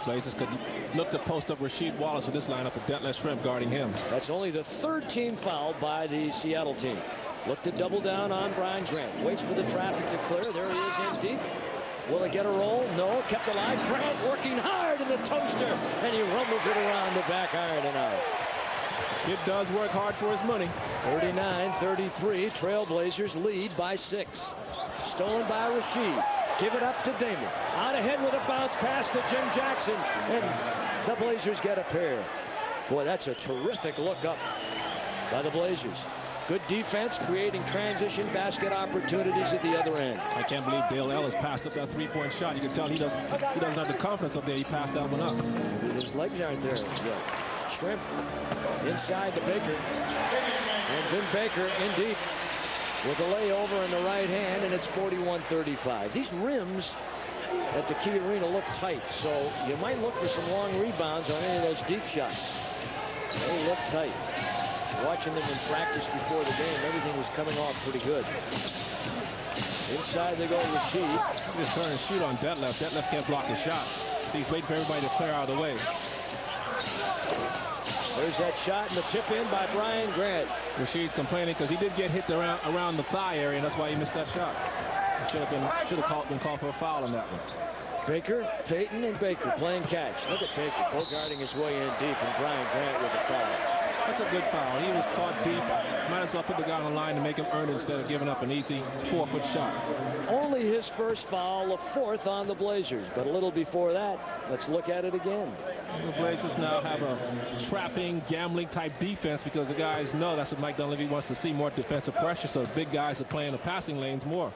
Blazers could look to post up Rasheed Wallace with this lineup with Detlef Shrimp guarding him. That's only the 3rd team foul by the Seattle team. Look to double down on Brian Grant. Waits for the traffic to clear. There he is in deep. Will it get a roll? No. Kept alive. Grant working hard in the toaster, and he rumbles it around the back iron and out. Kid does work hard for his money. 39-33. Trailblazers lead by 6. Stolen by Rasheed. Give it up to Damon. Out ahead with a bounce pass to Jim Jackson, and the Blazers get a pair. Boy, that's a terrific look up by the Blazers. Good defense, creating transition basket opportunities at the other end. I can't believe Dale Ellis passed up that 3-point shot. You can tell he doesn't have the confidence up there. He passed that one up. His legs aren't there yet. Shrimp inside to Baker. And Vin Baker in deep with a layover in the right hand, and it's 41-35. These rims at the Key Arena look tight, so you might look for some long rebounds on any of those deep shots. They look tight. Watching them in practice before the game, everything was coming off pretty good. Inside they go Rasheed. He's trying to shoot on Detlef. Detlef can't block his shot. So he's waiting for everybody to clear out of the way. There's that shot and the tip in by Brian Grant. Rasheed's complaining because he did get hit around the thigh area, and that's why he missed that shot. Should have been called for a foul on that one. Baker, Payton, and Baker playing catch. Look at Baker guarding his way in deep, and Brian Grant with a foul. That's a good foul. He was caught deep. Might as well put the guy on the line to make him earn it instead of giving up an easy 4-foot shot. Only his first foul, the 4th on the Blazers. But a little before that, let's look at it again. The Blazers now have a trapping, gambling type defense because the guys know that's what Mike Dunleavy wants to see, more defensive pressure. So the big guys are playing the passing lanes more.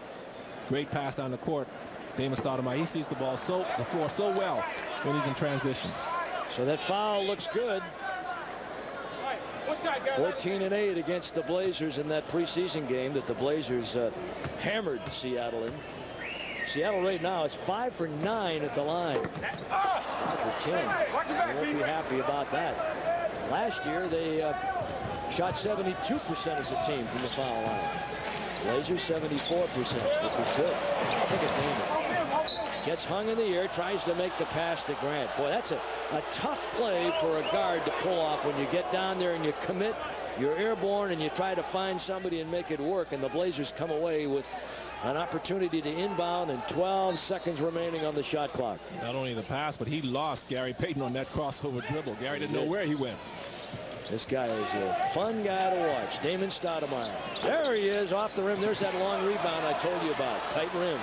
Great pass down the court. Damon Stoudemire, he sees the floor so well when he's in transition. So that foul looks good. 14-8 against the Blazers in that preseason game that the Blazers hammered Seattle in. Seattle right now is 5 for 9 at the line. 5 for 10. They won't be happy about that. Last year they shot 72% as a team from the foul line. Blazers 74%, which was good. Look at Damon. Gets hung in the air, tries to make the pass to Grant. Boy, that's a tough play for a guard to pull off when you get down there and you commit, you're airborne, and you try to find somebody and make it work. And the Blazers come away with an opportunity to inbound and 12 seconds remaining on the shot clock. Not only the pass, but he lost Gary Payton on that crossover dribble. Gary didn't know where he went. This guy is a fun guy to watch. Damon Stoudemire. There he is off the rim. There's that long rebound I told you about. Tight rims.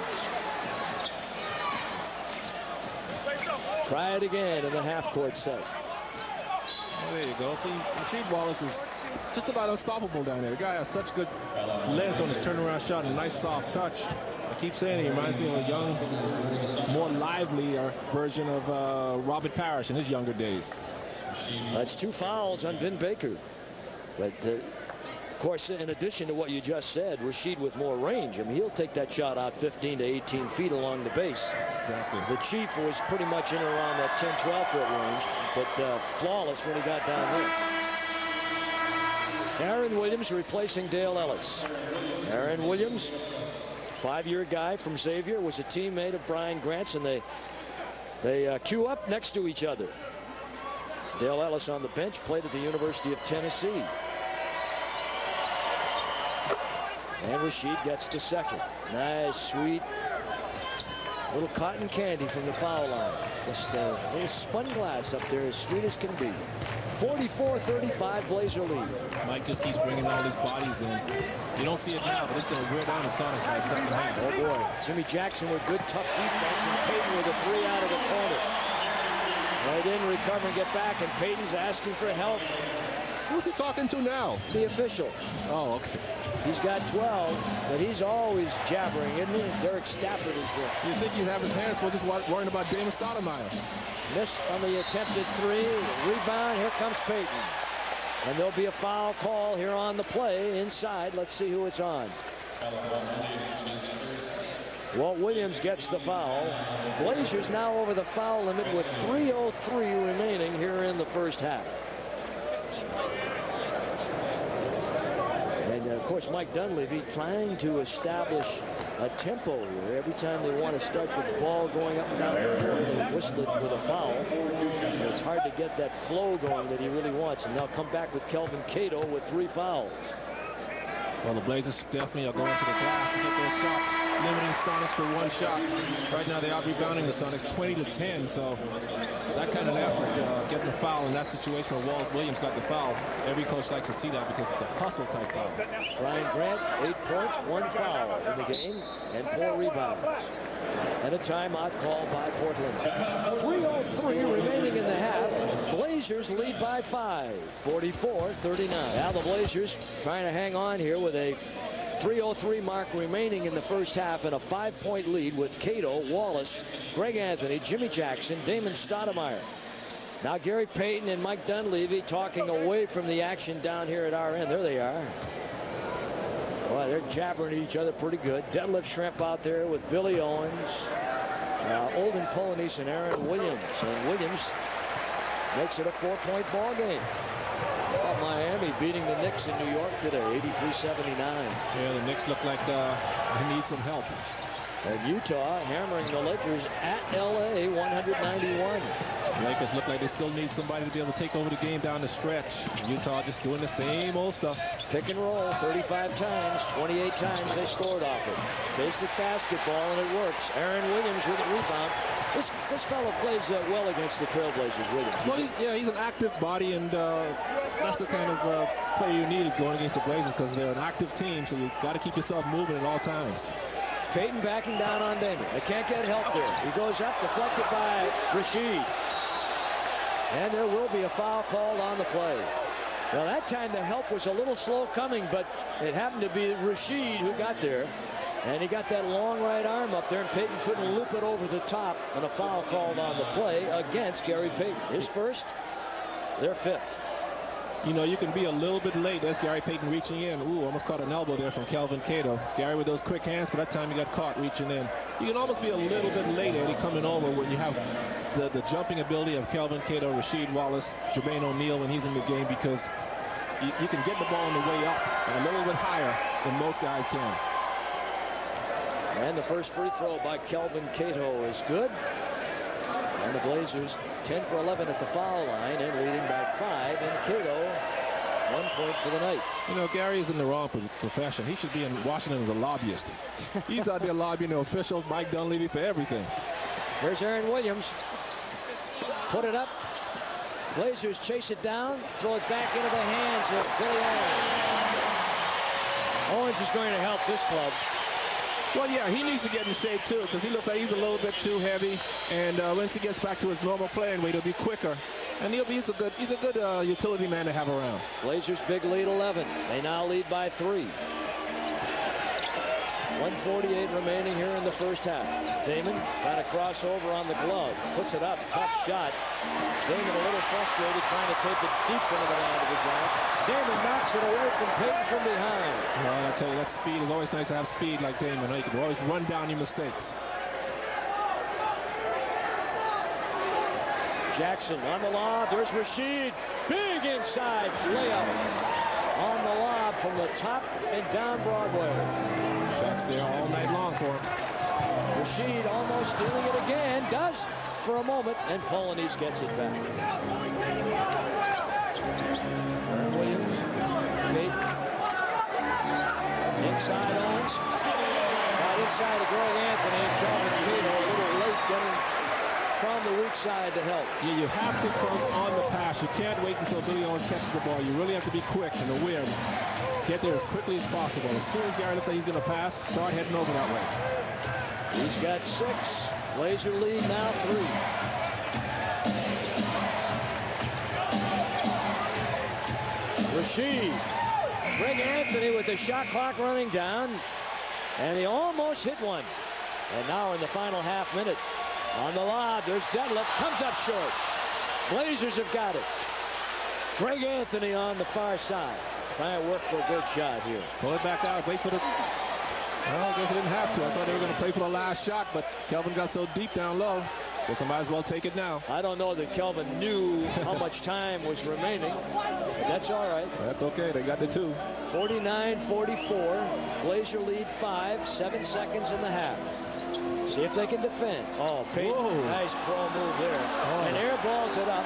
Try it again in the half-court set. Oh, there you go. See, Rasheed Wallace is just about unstoppable down there. The guy has such good length on his turnaround shot and a nice soft touch. I keep saying he reminds me of a young, more lively version of Robert Parrish in his younger days. That's 2 fouls on Vin Baker. But, of course, in addition to what you just said, Rasheed with more range. I mean, he'll take that shot out 15 to 18 feet along the base. Exactly. The Chief was pretty much in around that 10, 12-foot range, but flawless when he got down there. Aaron Williams replacing Dale Ellis. Aaron Williams, 5-year guy from Xavier, was a teammate of Brian Grant's, and they queue up next to each other. Dale Ellis on the bench, played at the University of Tennessee. And Rasheed gets the second. Nice, sweet little cotton candy from the foul line. Just a little spun glass up there, as sweet as can be. 44-35 Blazer lead. Mike just keeps bringing all these bodies in. You don't see it now, but it's going to wear down the Sonics by the second half. Oh boy, Jimmy Jackson with good tough defense, and Payton with a 3 out of the corner. They didn't recover and get back, and Payton's asking for help. Who's he talking to now? The official. Oh, okay. He's got 12, but he's always jabbering, isn't he? Derek Stafford is there. You think he'd have his hands full just worrying about Damon Stoudemire. Miss on the attempted 3. Rebound. Here comes Payton. And there'll be a foul call here on the play inside. Let's see who it's on. Walt Williams gets the foul. Blazers now over the foul limit with 3:03 remaining here in the first half. And of course, Mike Dunleavy trying to establish a tempo here. Every time they want to start the ball going up and down the floor, they whistle it with a foul. And it's hard to get that flow going that he really wants. And they'll come back with Kelvin Cato with 3 fouls. Well, the Blazers definitely are going to the glass to get those shots, limiting Sonics to 1 shot. Right now, they are rebounding the Sonics 20-10. So that kind of effort, getting the foul in that situation where Walt Williams got the foul, every coach likes to see that because it's a hustle type foul. Brian Grant, 8 points, 1 foul in the game, and 4 rebounds. And a timeout called by Portland. 3:03 remaining in the half. Blazers lead by 5, 44-39. Now the Blazers trying to hang on here with a 3:03 mark remaining in the first half and a 5-point lead with Cato, Wallace, Greg Anthony, Jimmy Jackson, Damon Stoudemire. Now Gary Payton and Mike Dunleavy talking away from the action down here at our end. There they are. Boy, they're jabbering at each other pretty good. Detlef Schrempf out there with Billy Owens, Olden Polanese, and Aaron Williams. And Williams makes it a 4-point ball game. Miami beating the Knicks in New York today, 83-79. Yeah, the Knicks look like they need some help. And Utah hammering the Lakers at L.A. 191. The Lakers look like they still need somebody to be able to take over the game down the stretch. Utah just doing the same old stuff. Pick and roll 35 times, 28 times they scored off it. Basic basketball, and it works. Aaron Williams with a rebound. This fellow plays well against the Trailblazers, Williams. Well, he's an active body, and that's the kind of player you need going against the Blazers because they're an active team, so you've got to keep yourself moving at all times. Payton backing down on Damon. They can't get help there. He goes up, deflected by Rasheed. And there will be a foul called on the play. Well, that time the help was a little slow coming, but it happened to be Rasheed who got there. And he got that long right arm up there, and Payton couldn't loop it over the top, and a foul called on the play against Gary Payton. His first, their 5th. You know, you can be a little bit late. There's Gary Payton reaching in. Ooh, almost caught an elbow there from Kelvin Cato. Gary with those quick hands, but that time he got caught reaching in. You can almost be a little bit late, Eddie, coming over when you have the jumping ability of Kelvin Cato, Rasheed Wallace, Jermaine O'Neal when he's in the game, because you can get the ball on the way up and a little bit higher than most guys can. And the first free throw by Kelvin Cato is good. And the Blazers 10 for 11 at the foul line and leading by 5. And Cato 1 point for the night. You know, Gary is in the wrong profession. He should be in Washington as a lobbyist. He's out there lobbying the officials, Mike Dunleavy, for everything. Here's Aaron Williams. Put it up. Blazers chase it down. Throw it back into the hands of Billy Owens. Owens is going to help this club. Well, yeah, he needs to get in shape, too, because he looks like he's a little bit too heavy. And once he gets back to his normal playing weight, he'll be quicker. And he's a good utility man to have around. Blazers big lead 11. They now lead by 3. 1:48 remaining here in the first half. Damon trying to cross over on the glove. Puts it up. Tough shot. Damon a little frustrated trying to take it deep into the land of the Giants. Damon knocks it away from Payton from behind. Well, I tell you, that speed is always nice to have speed like Damon. You can always run down your mistakes. Jackson on the lob. There's Rashid. Big inside layup on the lob from the top and down Broadway. Shaq's there all night long for him. Rashid almost stealing it again. Does for a moment, and Polanese gets it back. Aaron Williams. Payton. Inside Owens. Right inside of Greg Anthony. Kelvin Cato a little late getting from the weak side to help. Yeah, you have to come on the pass. You can't wait until Billy Owens catches the ball. You really have to be quick and aware. Get there as quickly as possible. As soon as Gary looks like he's going to pass, start heading over that way. He's got 6. Blazer lead now 3. Rashid. Greg Anthony with the shot clock running down. And he almost hit one. And now in the final half minute. On the lob, there's Detlef. Comes up short. Blazers have got it. Greg Anthony on the far side. Trying to work for a good shot here. Pull it back out. Wait for the... Well, I guess I didn't have to. I thought they were going to play for the last shot, but Kelvin got so deep down low. So I might as well take it now. I don't know that Kelvin knew how much time was remaining. But that's all right. That's okay. They got the 2. 49-44. Blazer lead 5. 7 seconds in the half. See if they can defend. Oh, Payton. Whoa. Nice pro move there. Oh. And air balls it up.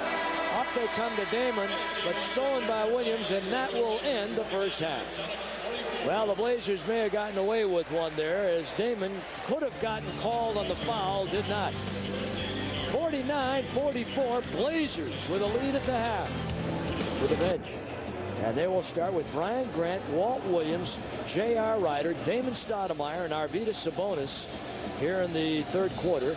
Up they come to Damon, but stolen by Williams, and that will end the first half. Well, the Blazers may have gotten away with one there, as Damon could have gotten called on the foul, did not. 49-44, Blazers with a lead at the half. With the bench. And they will start with Brian Grant, Walt Williams, J.R. Ryder, Damon Stoudemire, and Arvydas Sabonis here in the third quarter,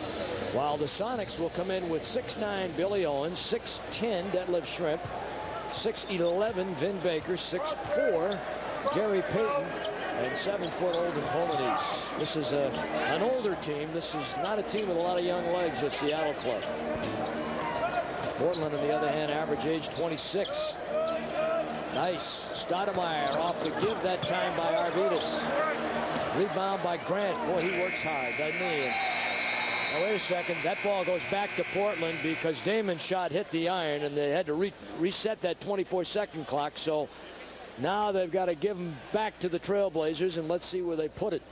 while the Sonics will come in with 6'9" Billy Owens, 6'10" Detlef Schrempf, 6'11" Vin Baker, 6'4" Gary Payton, and 7-foot Olden Polanese. This is an older team. This is not a team with a lot of young legs, the Seattle club. Portland, on the other hand, average age 26. Nice. Stoudemire off the give that time by Arvydas. Rebound by Grant. Boy, he works hard, doesn't he? Now, wait a second. That ball goes back to Portland because Damon's shot hit the iron, and they had to reset that 24-second clock. So now they've got to give them back to the Trailblazers, and let's see where they put it.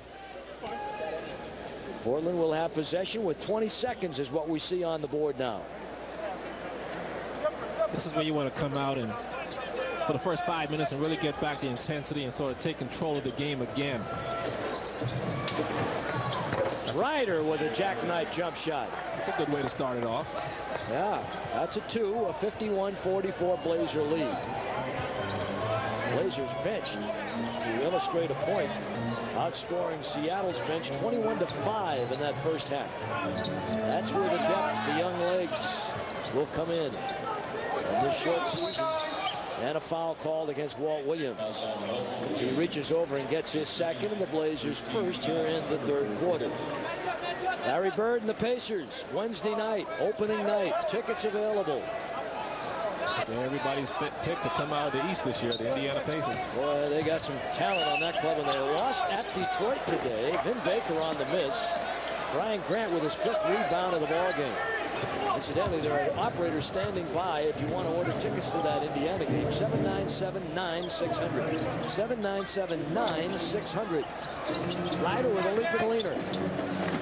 Portland will have possession with 20 seconds is what we see on the board now. This is where you want to come out and for the first 5 minutes and really get back the intensity and sort of take control of the game again. Ryder with a jackknife jump shot. That's a good way to start it off. Yeah, that's a 51-44 Blazer lead. Blazers benched, to illustrate a point, outscoring Seattle's bench 21-5 in that first half. That's where the depth, the young legs will come in this short season. And a foul called against Walt Williams. As he reaches over and gets his second, and the Blazers first here in the third quarter. Larry Bird and the Pacers, Wednesday night, opening night, tickets available. Yeah, everybody's picked to come out of the East this year, the Indiana Pacers. Boy, they got some talent on that club, and they lost at Detroit today. Vin Baker on the miss. Brian Grant with his 5th rebound of the ball game. Incidentally, there are operators standing by if you want to order tickets to that Indiana game. 797-9600. 797-9600. Ryder with a leaping leaner.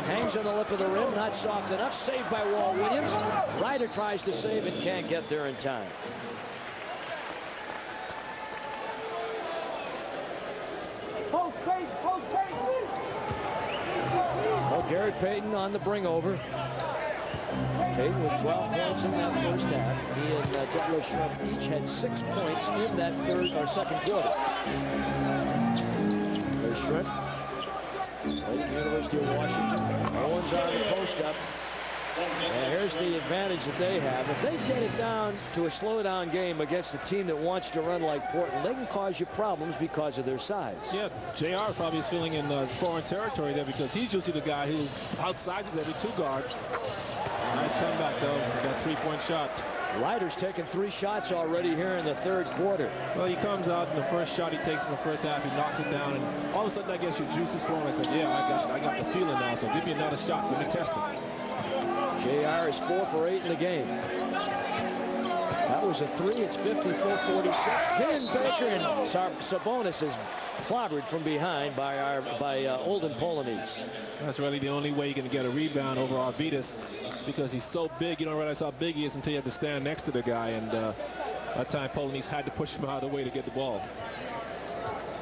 Hangs on the lip of the rim, not soft enough. Saved by Walt Williams. Ryder tries to save and can't get there in time. Oh, Gary Payton on the bring over. Payton with 12 points in that first half. He and Detlef Schrempf each had 6 points in that second quarter. There's Schrempf. Played at the University of Washington. Owens on the post-up. And here's the advantage that they have. If they get it down to a slow-down game against a team that wants to run like Portland, they can cause you problems because of their size. Yeah, JR probably is feeling in foreign territory there because he's usually the guy who outsizes every 2-guard. Nice comeback, though. That 3-point shot. Ryder's taken 3 shots already here in the third quarter. Well, he comes out, and the first shot he takes in the first half, he knocks it down, and all of a sudden I guess your juice is flowing. I said, yeah, I got the feeling now, so give me another shot. Let me test it. JR is 4 for 8 in the game. That was a 3. It's 54-46. Vin Baker and Sabonis is clobbered from behind by Olden Polanese. That's really the only way you can get a rebound over Arvydas because he's so big. You don't realize how big he is until you have to stand next to the guy. And that time Polanese had to push him out of the way to get the ball.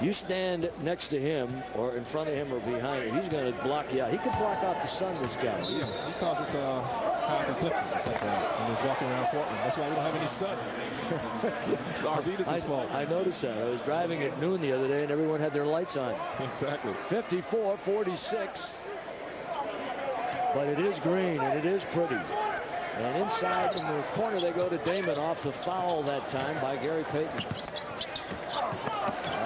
You stand next to him or in front of him or behind him, he's going to block you out. He can block out the sun, this guy. Yeah, he causes half eclipses sometimes when he's walking around Portland. That's why we don't have any sun. It's Arvydas' fault. I noticed that. I was driving at noon the other day and everyone had their lights on. Exactly. 54-46. But it is green and it is pretty. And inside in the corner they go to Damon off the foul that time by Gary Payton.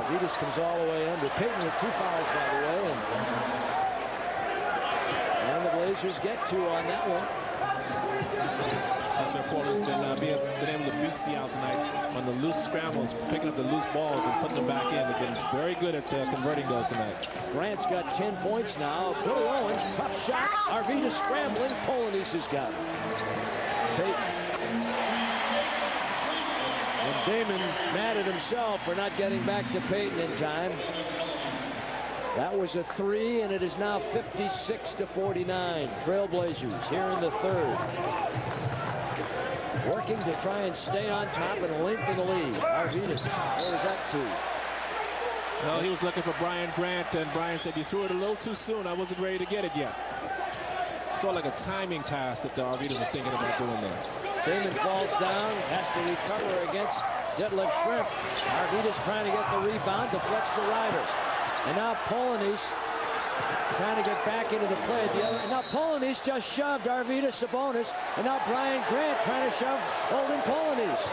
Arvydas comes all the way under. Payton with 2 fouls, by the way. And the Blazers get 2 on that one. That's where Portland's been able to beat Seattle tonight on the loose scrambles, picking up the loose balls and putting them back in. They've been very good at converting those tonight. Grant's got 10 points now. Billy Owens, tough shot. Arvydas scrambling. Polanese has got it. Payton. And Damon mad at himself for not getting back to Payton in time. That was a 3, and it is now 56-49. Trailblazers here in the third. Working to try and stay on top and lengthen the lead. Arvydas, where is that to? Well, he was looking for Brian Grant, and Brian said, you threw it a little too soon. I wasn't ready to get it yet. Sort of like a timing pass that Arvydas was thinking about doing there. Damon falls down, has to recover against Detlef Schrempf. Arvydas trying to get the rebound, deflects to Ryder. And now Polanese trying to get back into the play at the other. And now Polanese just shoved Arvydas Sabonis. And now Brian Grant trying to shove Olden Polanese.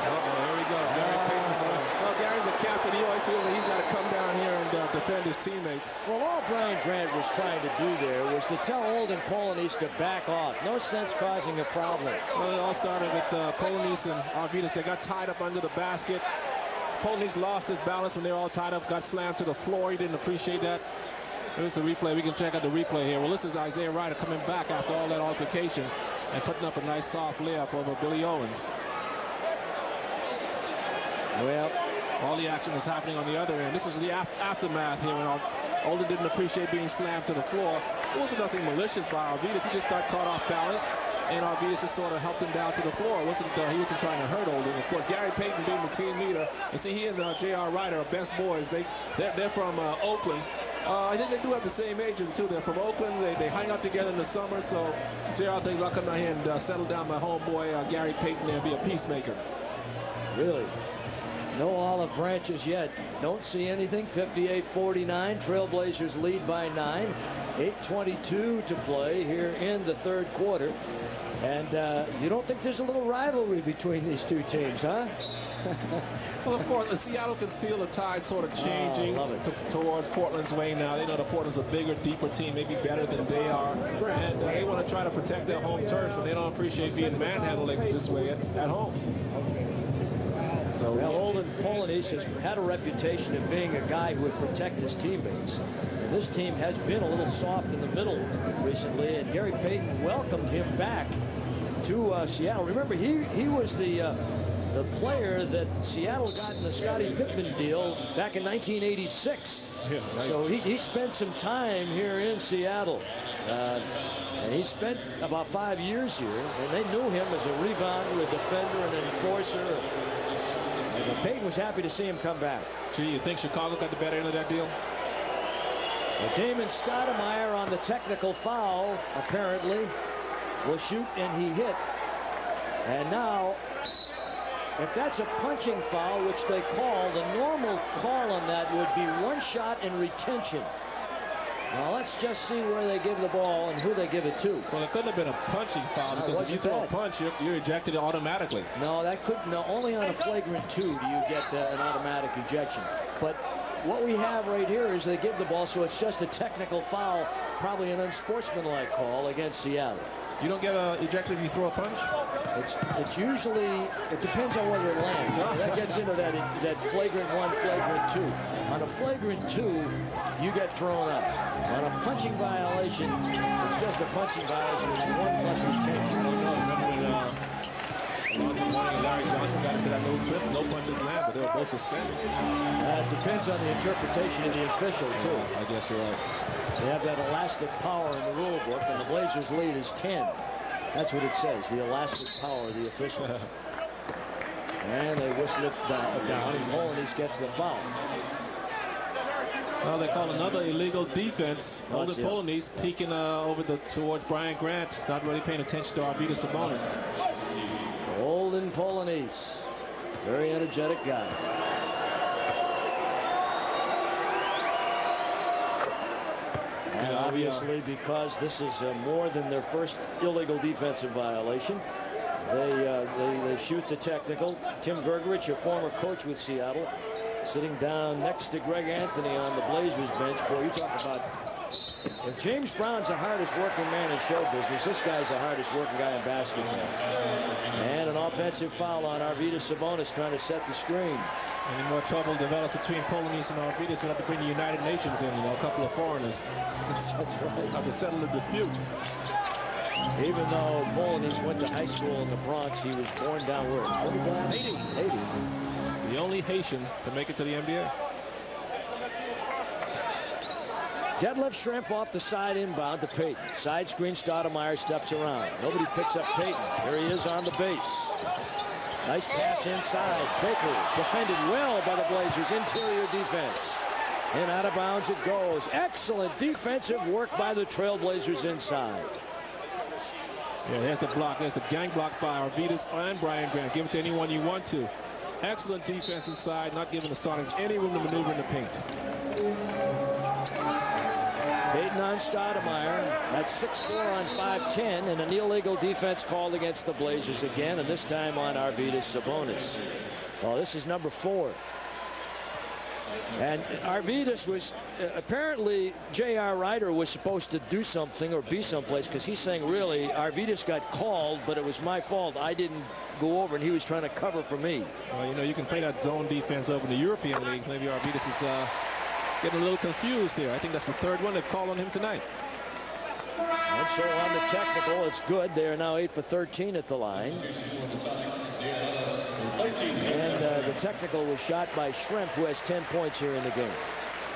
There we go. Gary Payton's on. Well, Gary's a captain. He always feels that he's got to come down here and defend his teammates. Well, all Brian Grant was trying to do there was to tell Olden Polanese to back off. No sense causing a problem. Well, it all started with Polanese and Arvydas. They got tied up under the basket. Polanese lost his balance when they were all tied up, got slammed to the floor. He didn't appreciate that. Here's the replay. We can check out the replay here. Well, this is Isaiah Ryder coming back after all that altercation and putting up a nice soft layup over Billy Owens. Well, all the action is happening on the other end. This is the aftermath here when Olden didn't appreciate being slammed to the floor. It wasn't nothing malicious by Arvydas. He just got caught off balance, and Arvydas just sort of helped him down to the floor. He wasn't trying to hurt Olden. Of course, Gary Payton being the team leader, and see, he and J.R. Ryder are best boys. They're from Oakland. I think they do have the same agent, too. They're from Oakland. They hang out together in the summer, so J.R. thinks I'll come down here and settle down my homeboy Gary Payton there and be a peacemaker. Really? No olive branches yet. Don't see anything. 58-49. Trailblazers lead by 9. 8:22 to play here in the third quarter. And you don't think there's a little rivalry between these two teams, huh? Well, of course, Seattle can feel the tide sort of changing towards Portland's way now. They know that Portland's a bigger, deeper team, maybe better than they are. And they want to try to protect their home turf, and they don't appreciate being manhandled like this way at home. So, well, Olden Polanese has had a reputation of being a guy who would protect his teammates. This team has been a little soft in the middle recently, and Gary Payton welcomed him back to Seattle. Remember, he was the player that Seattle got in the Scottie Pippen deal back in 1986. Yeah, nice. So he spent some time here in Seattle. And he spent about 5 years here, and they knew him as a rebounder, a defender, an enforcer. And Payton was happy to see him come back. Gee, you think Chicago got the better end of that deal? Damon Stoudemire on the technical foul, apparently, will shoot, and he hit. And now, if that's a punching foul, which they call, the normal call on that would be 1 shot and retention. Now let's just see where they give the ball and who they give it to. Well, it couldn't have been a punching foul, because if you throw a punch, you're ejected automatically. No, that couldn't. No, only on a flagrant 2 do you get an automatic ejection. But what we have right here is they give the ball, so it's just a technical foul, probably an unsportsmanlike call against Seattle. You don't get ejected if you throw a punch? It's usually, it depends on whether it lands. That gets into that flagrant 1, flagrant 2. On a flagrant 2, you get thrown up. On a punching violation, it's just a punching violation. It's 1 plus retention. Remember when Alonzo Mourning and Larry Johnson got into that little trip? No punches land, but they were both suspended. It depends on the interpretation of the official, too. I guess you're right. They have that elastic power in the rule book, and the Blazers' lead is 10. That's what it says, the elastic power of the official. And they whistle it down, and Polanyi gets the foul. Well, they call another illegal defense. Olden Polanyi peeking towards Brian Grant, not really paying attention to Arvydas Sabonis. Olden Polanyi, very energetic guy. And obviously, because this is more than their first illegal defensive violation, they shoot the technical. Tim Gergerich, a former coach with Seattle, sitting down next to Greg Anthony on the Blazers bench. Boy, you talk about, if James Brown's the hardest working man in show business, this guy's the hardest working guy in basketball. And an offensive foul on Arvydas Sabonis trying to set the screen. Any more trouble develops between Polanyi and Arvydas, we'll have to bring the United Nations in, a couple of foreigners. That's right. Have to settle the dispute. Even though Polanyi went to high school in the Bronx, he was born down where? Haiti. The only Haitian to make it to the NBA. Detlef Schrempf off the side inbound to Payton. Side screen, Stoudemire steps around. Nobody picks up Payton. Here he is on the base. Nice pass inside. Baker defended well by the Blazers. Interior defense. And out of bounds it goes. Excellent defensive work by the Trailblazers inside. Yeah, there's the block. There's the gang block by Arvydas and Brian Grant. Give it to anyone you want to. Excellent defense inside, not giving the Sonics any room to maneuver in the paint. Payton on Stoudemire. That's 6'4" on 5'10", and an illegal defense called against the Blazers again, and this time on Arvydas Sabonis. Oh, this is number 4. And Arvydas was apparently J.R. Ryder was supposed to do something or be someplace, because he's saying really Arvydas got called, but it was my fault. I didn't go over, and he was trying to cover for me. Well, you can play that zone defense over in the European leagues. Maybe Arvydas is getting a little confused here. I think that's the 3rd one they've called on him tonight. And so on the technical, it's good. They are now 8 for 13 at the line. And the technical was shot by Schrempf, who has 10 points here in the game.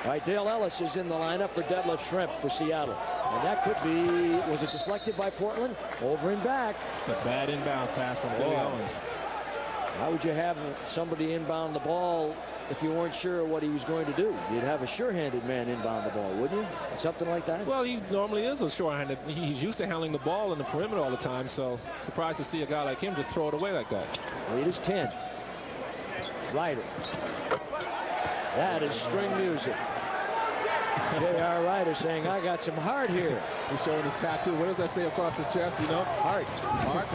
All right, Dale Ellis is in the lineup for Detlef Schrempf for Seattle. And that could be, was it deflected by Portland? Over and back. It's a bad inbounds pass from Billy Owens. How would you have somebody inbound the ball if you weren't sure what he was going to do? You'd have a sure-handed man inbound the ball, wouldn't you? Something like that? Well, he normally is a sure-handed. He's used to handling the ball in the perimeter all the time, so surprised to see a guy like him just throw it away like that. Lead is 10. Ryder. That is string music. J.R. Ryder saying, I got some heart here. He's showing his tattoo. What does that say across his chest, you know? Heart. Heart.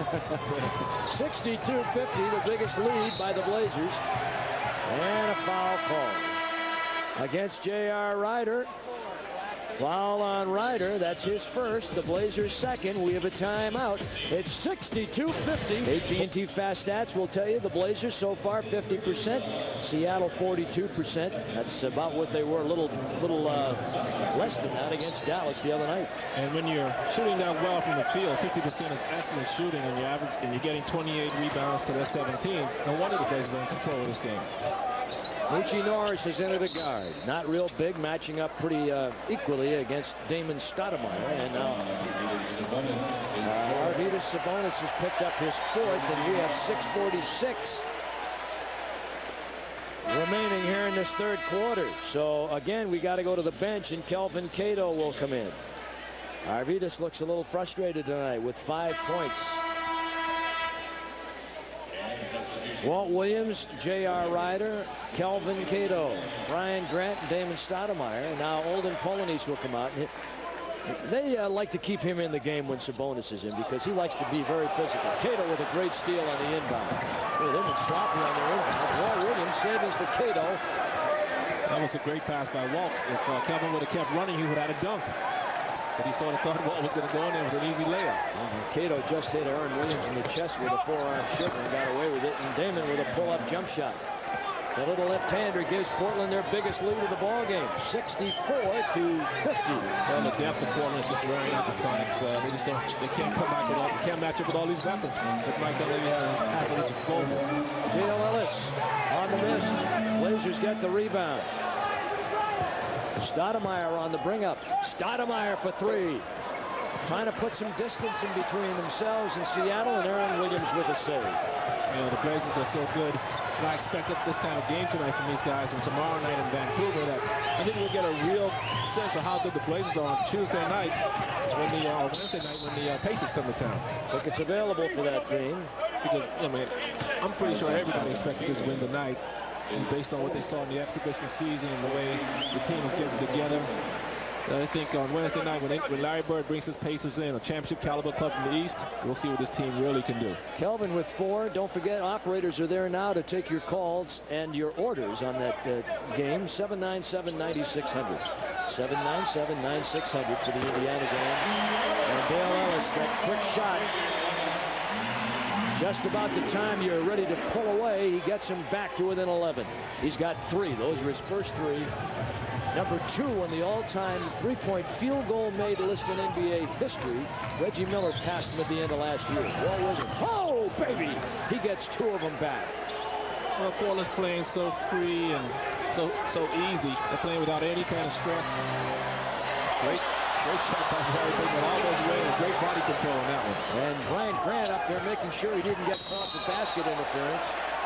62-50, the biggest lead by the Blazers. And a foul call against J.R. Ryder. Foul on Ryder. That's his first. The Blazers second. We have a timeout. It's 62-50. AT&T Fast Stats will tell you the Blazers so far 50%. Seattle 42%. That's about what they were. A little less than that against Dallas the other night. And when you're shooting that well from the field, 50% is excellent shooting, and you're getting 28 rebounds to their 17. No wonder the Blazers are in control of this game. Moochie Norris has entered a guard. Not real big, matching up pretty equally against Damon Stoudemire. And now Arvydas Sabonis has picked up his fourth, and we have 6:46 remaining here in this third quarter. So again, we got to go to the bench, and Kelvin Cato will come in. Arvydas looks a little frustrated tonight with 5 points. Walt Williams, J.R. Ryder, Kelvin Cato, Brian Grant, and Damon Stoudemire. Now Olden Polanyi will come out. They like to keep him in the game when Sabonis is in because he likes to be very physical. Cato with a great steal on the inbound. They've been sloppy on their inbounds. Walt Williams saving for Cato. That was a great pass by Walt. If Kelvin would have kept running, he would have had a dunk. But he sort of thought Walt was going to go in there with an easy layup. Cato just hit Aaron Williams in the chest with a forearm shiver and got away with it. And Damon with a pull-up jump shot. The little left-hander gives Portland their biggest lead of the ball game, 64-50. Well, the depth of Portland is just wearing out the Sonics. They can't come back with all, they can't match up with all these weapons that Mike Dunleavy has at his disposal. Dale Ellis on the miss. Blazers get the rebound. Stoudemire on the bring up. Stoudemire for three. Trying to put some distance in between themselves and Seattle, and Aaron Williams with a save. You know, the Blazers are so good. And I expected this kind of game tonight from these guys, and tomorrow night in Vancouver, that I think we'll get a real sense of how good the Blazers are on Tuesday night, or Wednesday night when the Pacers come to town. Tickets available for that game. Because, I mean, I'm pretty sure everybody expected this win tonight. And based on what they saw in the exhibition season and the way the team is getting together, I think on Wednesday night when Larry Bird brings his Pacers in, a championship caliber club from the East, we'll see what this team really can do. Kelvin with 4. Don't forget, operators are there now to take your calls and your orders on that game. 797-9600. 797-9600 for the Indiana game. And Dale Ellis, that quick shot. Just about the time you're ready to pull away, he gets him back to within 11. He's got 3. Those are his first 3. Number 2 on the all-time three-point field goal made list in NBA history. Reggie Miller passed him at the end of last year. Walt Williams, oh, baby! He gets 2 of them back. Well, Portland's playing so free and so easy. They're playing without any kind of stress. Great shot by Gary Payton, all those way, and great body control on that one. And Brian Grant up there making sure he didn't get caught for basket interference.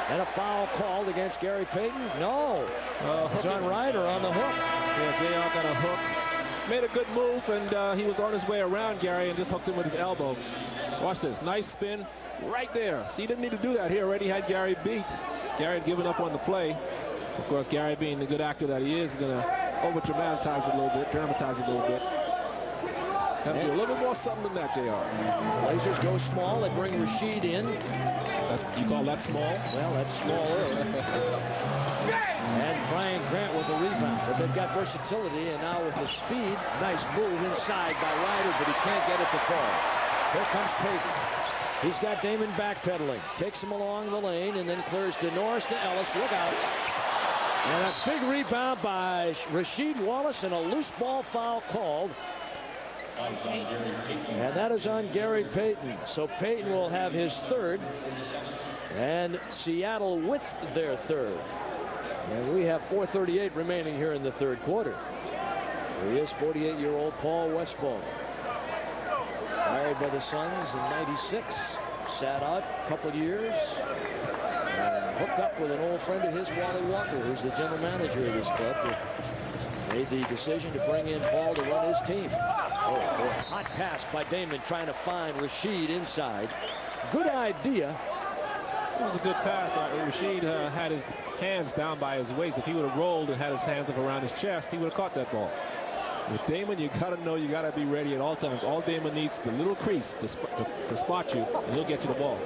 And a foul called against Gary Payton? No. It's on Ryder on the hook. Yeah, JR got a hook. Made a good move, and he was on his way around Gary and just hooked him with his elbow. Watch this. Nice spin right there. See, he didn't need to do that. He already had Gary beat. Gary had given up on the play. Of course, Gary, being the good actor that he is going to over-dramatize it a little bit, dramatize it a little bit. Have to do a little bit more something than that, JR. Blazers go small. They bring Rasheed in. You call that small? Well, that's smaller. And Brian Grant with the rebound. But they've got versatility, and now with the speed, nice move inside by Ryder, but he can't get it to fall. Here comes Payton. He's got Damon backpedaling. Takes him along the lane, and then clears to Norris to Ellis. Look out. And a big rebound by Rasheed Wallace, and a loose ball foul called. And that is on Gary Payton. So Payton will have his 3rd, and Seattle with their 3rd. And we have 4:38 remaining here in the third quarter. Here he is, 48-year-old Paul Westphal. Hired by the Suns in '96, sat out a couple years, and hooked up with an old friend of his, Wally Walker, who's the general manager of this club. Made the decision to bring in Paul to run his team. Oh, boy. Hot pass by Damon trying to find Rasheed inside. Good idea. It was a good pass. Rasheed had his hands down by his waist. If he would have rolled and had his hands up around his chest, he would have caught that ball. With Damon, you got to know you got to be ready at all times. All Damon needs is a little crease to spot you, and he'll get you the ball.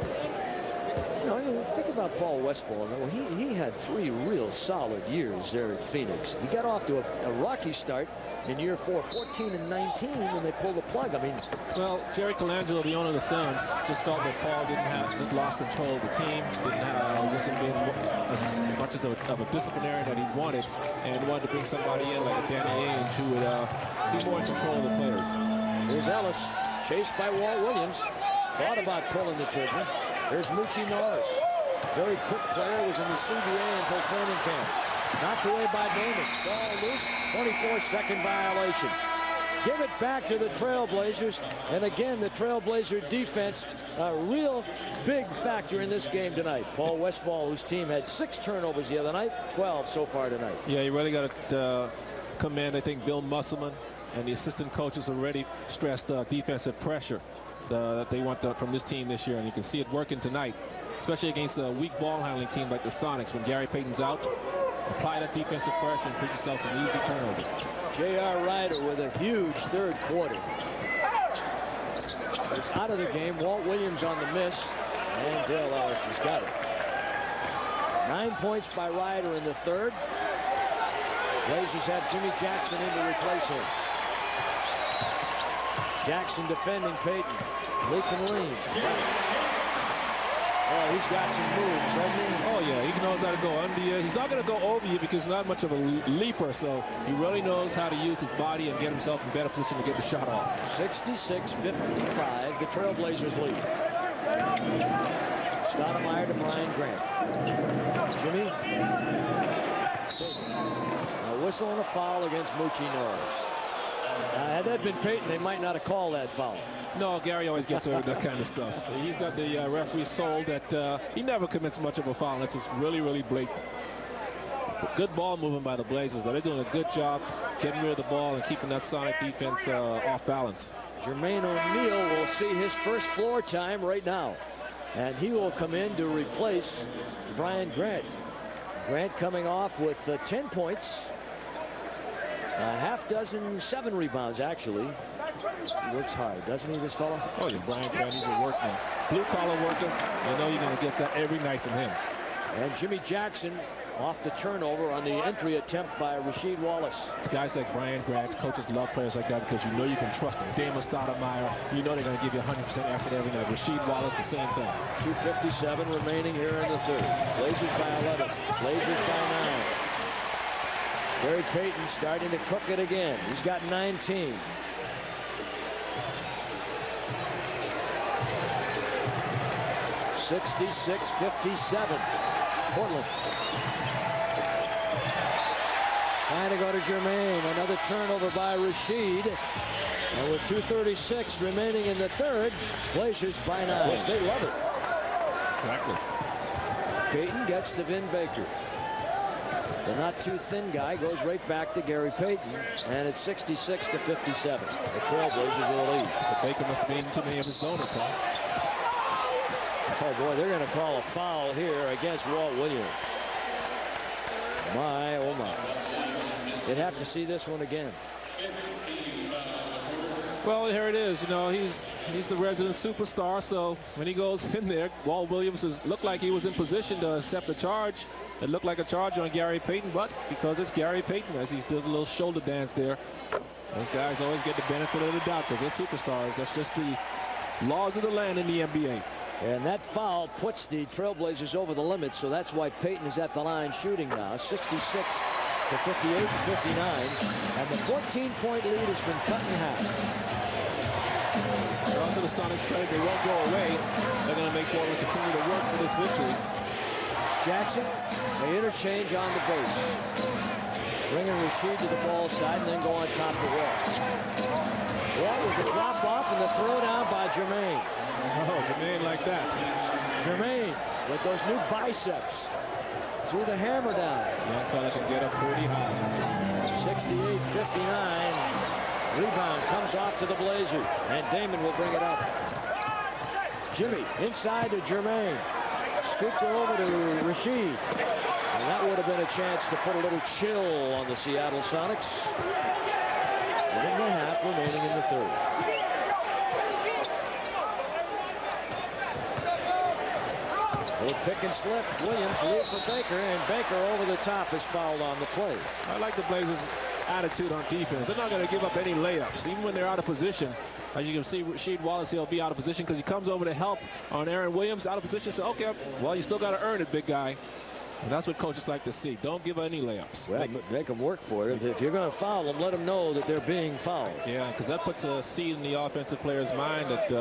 know, you think about Paul Westphal. He had 3 real solid years there at Phoenix. He got off to a rocky start in year 4, 14 and 19, and they pulled the plug. I mean, well, Jerry Colangelo, the owner of the Suns, just felt that Paul just lost control of the team, wasn't being as much as of a disciplinarian that he wanted, and wanted to bring somebody in like a Danny Ainge who would be more in control of the players. Here's Ellis, chased by Walt Williams. Thought about pulling the trigger. Here's Moochie Norris. Very quick player, was in the CBA until training camp. Knocked away by Damon. Ball loose, 24-second violation. Give it back to the Trailblazers. And again, the Trailblazer defense, a real big factor in this game tonight. Paul Westphal, whose team had 6 turnovers the other night, 12 so far tonight. Yeah, you really got to commend, I think, Bill Musselman and the assistant coaches already stressed defensive pressure that they want from this team this year, and you can see it working tonight, especially against a weak ball handling team like the Sonics. When Gary Payton's out, apply that defensive pressure and put yourself some easy turnovers. J.R. Ryder with a huge third quarter. Is out of the game. Walt Williams on the miss, and Dale Ellis has got it. 9 points by Ryder in the third. Blazers have Jimmy Jackson in to replace him. Jackson defending Payton. Leaping lean. Oh, he's got some moves, doesn't he? Oh, yeah, he knows how to go under you. He's not going to go over you because he's not much of a leaper, so he really knows how to use his body and get himself in better position to get the shot off. 66-55, the Trailblazers lead. Stoudemire to Brian Grant. Jimmy. A whistle and a foul against Moochie Norris. Had that been Payton, they might not have called that foul. No, Gary always gets over that kind of stuff. He's got the referee sold that he never commits much of a foul unless it's really, really blatant. Good ball movement by the Blazers. They're doing a good job getting rid of the ball and keeping that Sonic defense off balance. Jermaine O'Neal will see his first floor time right now. And he will come in to replace Brian Grant. Grant coming off with 10 points. A half dozen, 7 rebounds, actually. He works hard, doesn't he, this fellow? Oh, yeah, Brian Grant, he's a workman. Blue-collar worker. You know you're going to get that every night from him. And Jimmy Jackson off the turnover on the entry attempt by Rasheed Wallace. Guys like Brian Grant, coaches love players like that because you know you can trust them. Damon Stoudemire, you know they're going to give you 100% effort every night. Rasheed Wallace, the same thing. 2:57 remaining here in the third. Blazers by 11. Blazers by 9. Gary Payton starting to cook it again. He's got 19. (66-57). Portland. Trying to go to Jermaine. Another turnover by Rasheed. And with 2:36 remaining in the third, Blazers by 9. Yes, they love it. Exactly. Payton gets to Vin Baker. The not too thin guy goes right back to Gary Payton, and it's 66-57. The Trailblazers will lead. But Baker must have eaten too many of his donuts, huh? Oh boy, they're going to call a foul here against Walt Williams. My, oh my. They'd have to see this one again. Well, here it is. You know, he's the resident superstar, so when he goes in there, Walt Williams looked like he was in position to accept the charge. It looked like a charge on Gary Payton, but because it's Gary Payton, as he does a little shoulder dance there, those guys always get the benefit of the doubt because they're superstars. That's just the laws of the land in the NBA. And that foul puts the Trailblazers over the limit, so that's why Payton is at the line shooting now. 66 to 58 to 59, and the 14-point lead has been cut in half. Well, to the Sonics' credit, they won't go away. They're going to make Portland continue to work for this victory. Jackson, they interchange on the base. Bringing Rasheed to the ball side and then go on top of Walt. Walt with the drop off and the throw down by Jermaine. Oh, Jermaine like that. Jermaine with those new biceps. Threw the hammer down. Young fella can get up pretty high. 68-59. Rebound comes off to the Blazers. And Damon will bring it up. Jimmy inside to Jermaine. Scooped it over to Rasheed. And that would have been a chance to put a little chill on the Seattle Sonics. 1.5 remaining in the third. With pick and slip, Williams lead for Baker, and Baker over the top is fouled on the play. I like the Blazers' attitude on defense. They're not going to give up any layups, even when they're out of position. As you can see, Rasheed Wallace, he'll be out of position because he comes over to help on Aaron Williams. Out of position, so okay, well, you still got to earn it, big guy. And that's what coaches like to see. Don't give any layups. Well, make them work for it. If you're going to foul them, let them know that they're being fouled. Yeah, because that puts a seed in the offensive player's mind that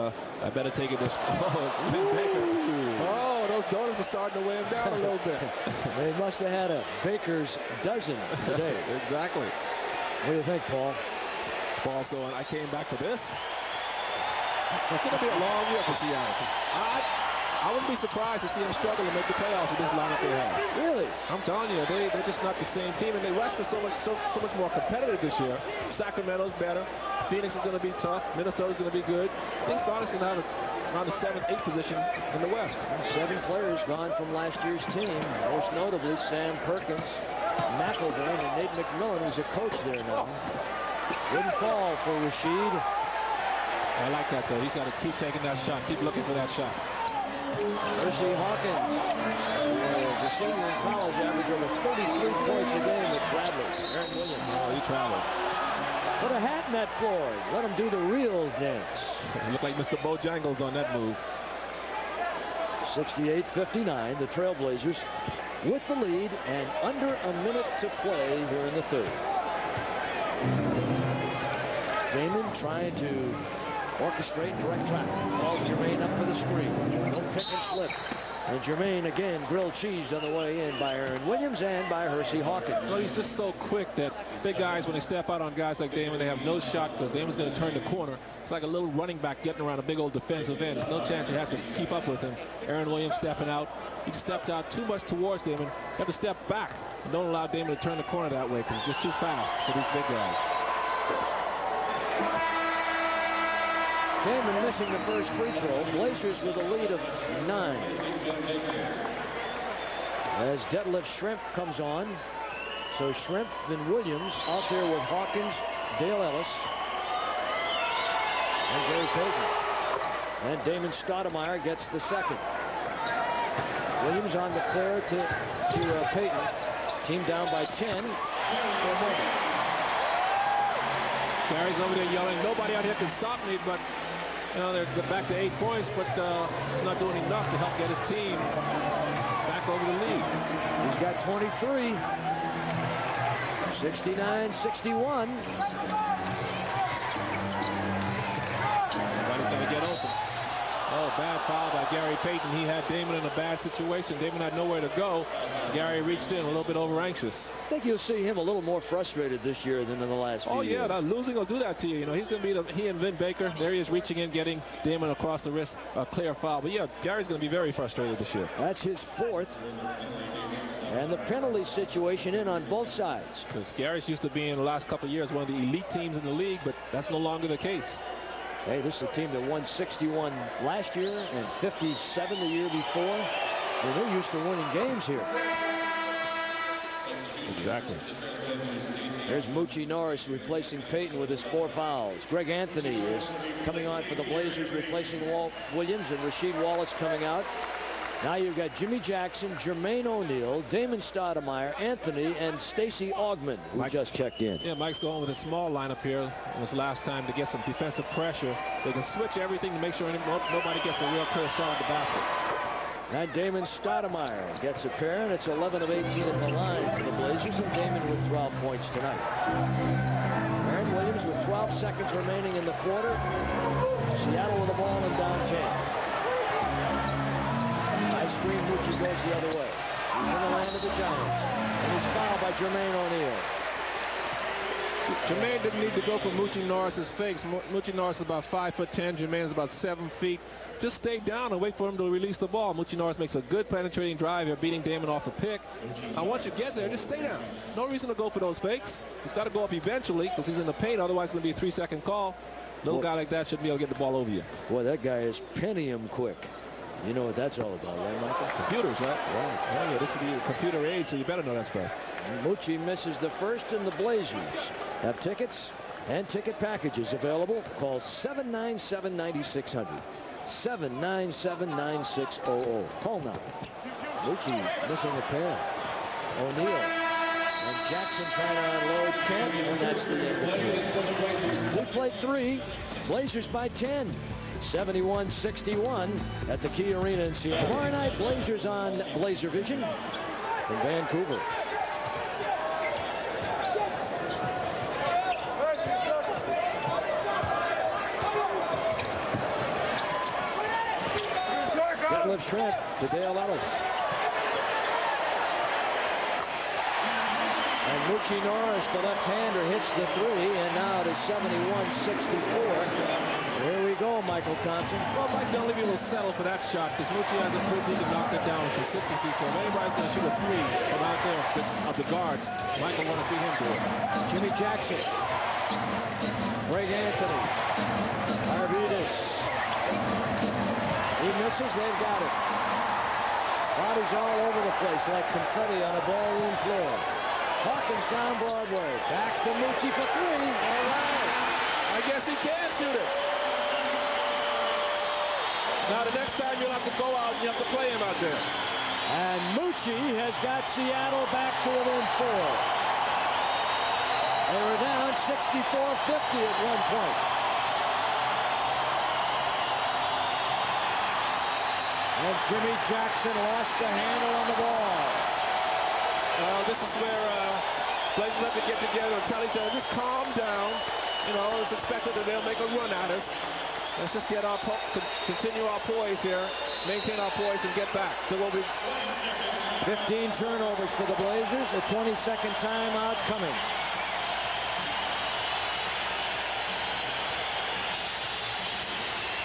I better take it this. Oh, Baker. Oh, those donuts are starting to weigh him down a little bit. They must have had a Baker's dozen today. Exactly. What do you think, Paul? Paul's going, I came back for this. It's going to be a long year for Seattle. I wouldn't be surprised to see them struggle to make the playoffs with this lineup they have. Really? I'm telling you, they're just not the same team, and the West is so much more competitive this year. Sacramento's better. Phoenix is going to be tough. Minnesota's going to be good. I think Sonic's going to have around the 7th, 8th position in the West. 7 players gone from last year's team, most notably Sam Perkins, McElvain, and Nate McMillan, who's a coach there now. Wouldn't fall for Rasheed. I like that, though. He's got to keep taking that shot, keep looking for that shot. Percy Hawkins, who was a senior in college, averaged over 33 points a game with Bradley. Aaron Williams. Oh, he traveled. Put a hat in that floor. Let him do the real dance. He looked like Mr. Bojangles on that move. 68-59, the Trailblazers with the lead and under a minute to play here in the third. Damon trying to orchestrate direct traffic. Calls Jermaine up for the screen. No pick and slip. And Jermaine again grilled cheesed on the way in by Aaron Williams and by Hersey Hawkins. Well, he's just so quick that big guys, when they step out on guys like Damon, they have no shot because Damon's going to turn the corner. It's like a little running back getting around a big old defensive end. There's no chance you have to keep up with him. Aaron Williams stepping out. He stepped out too much towards Damon. You have to step back and don't allow Damon to turn the corner that way because he's just too fast for these big guys. Damon missing the first free throw. Blazers with a lead of 9. As Detlef Schrempf comes on. So Schrempf and Williams out there with Hawkins, Dale Ellis, and Gary Payton. And Damon Stoudemire gets the second. Williams on the clear to Payton. Team down by 10 for a moment. Gary's over there yelling, nobody out here can stop me, but you know, they're back to 8 points, but he's not doing enough to help get his team back over the lead. He's got 23. 69-61. Everybody's got to get open. Oh, bad foul by Gary Payton. He had Damon in a bad situation. Damon had nowhere to go. Gary reached in a little bit over anxious. I think you'll see him a little more frustrated this year than in the last few years. Oh, yeah, losing will do that to you. You know, he's going to be he and Vin Baker. There he is reaching in, getting Damon across the wrist, a clear foul. But, yeah, Gary's going to be very frustrated this year. That's his 4th. And the penalty situation in on both sides. Because Gary's used to being in the last couple of years one of the elite teams in the league, but that's no longer the case. Hey, this is a team that won 61 last year and 57 the year before. Well, they're used to winning games here. Exactly. There's Moochie Norris replacing Payton with his 4 fouls. Greg Anthony is coming on for the Blazers, replacing Walt Williams, and Rasheed Wallace coming out. Now you've got Jimmy Jackson, Jermaine O'Neal, Damon Stoudemire, Anthony, and Stacey Augmon, who just checked in. Yeah, Mike's going with a small lineup here. It was last time to get some defensive pressure. They can switch everything to make sure nobody gets a real clear shot at the basket. And Damon Stoudemire gets a pair, and it's 11 of 18 at the line for the Blazers, and Damon with 12 points tonight. Aaron Williams with 12 seconds remaining in the quarter. Seattle with the ball and down 10. Screen, Moochie goes the other way. He's in the land of the Giants. And he's fouled by Jermaine O'Neal. Jermaine didn't need to go for Moochie Norris's fakes. Moochie Norris is about 5'10". Jermaine's about 7 feet. Just stay down and wait for him to release the ball. Moochie Norris makes a good penetrating drive here, beating Damon off a pick. And once you get there, just stay down. No reason to go for those fakes. He's got to go up eventually because he's in the paint. Otherwise, it's going to be a 3-second call. Little guy like that shouldn't be able to get the ball over you. Boy, that guy is Pentium quick. You know what that's all about, right, Michael? Computers, right? Right. Yeah, this is the computer age, so you better know that stuff. Moochie misses the first, and the Blazers have tickets and ticket packages available. Call 797-9600. 877-9600. Call now. Lucci missing a pair. O'Neal. And Jackson trying to unload Champion, and that's the end of it. We played 3. Blazers by 10. 71-61 at the Key Arena in Seattle. Tomorrow night, Blazers on Blazer Vision in Vancouver. Detlef Schrempf to Dale Ellis. And Moochie Norris, the left-hander, hits the 3, and now it is 71-64. Here we go, Michael Thompson. Well, Mike Dunleavy will settle for that shot because Moochie hasn't proved he can knock it down with consistency. So if anybody's going to shoot a 3 from out there of the guards, Michael want to see him do it. Jimmy Jackson. Greg Anthony. Arvidas. He misses, they've got it. Bodies all over the place like confetti on a ballroom floor. Hawkins down Broadway. Back to Moochie for 3. All right. I guess he can shoot it. Now the next time you'll have to go out and you have to play him out there. And Moochie has got Seattle back to within 4. They were down 64-50 at one point. And Jimmy Jackson lost the handle on the ball. Well, this is where Blazers have to get together and tell each other, just calm down. You know, it's expected that they'll make a run at us. Let's just get our continue our poise here, maintain our poise, and get back to what we. 15 turnovers for the Blazers. A 22nd timeout coming.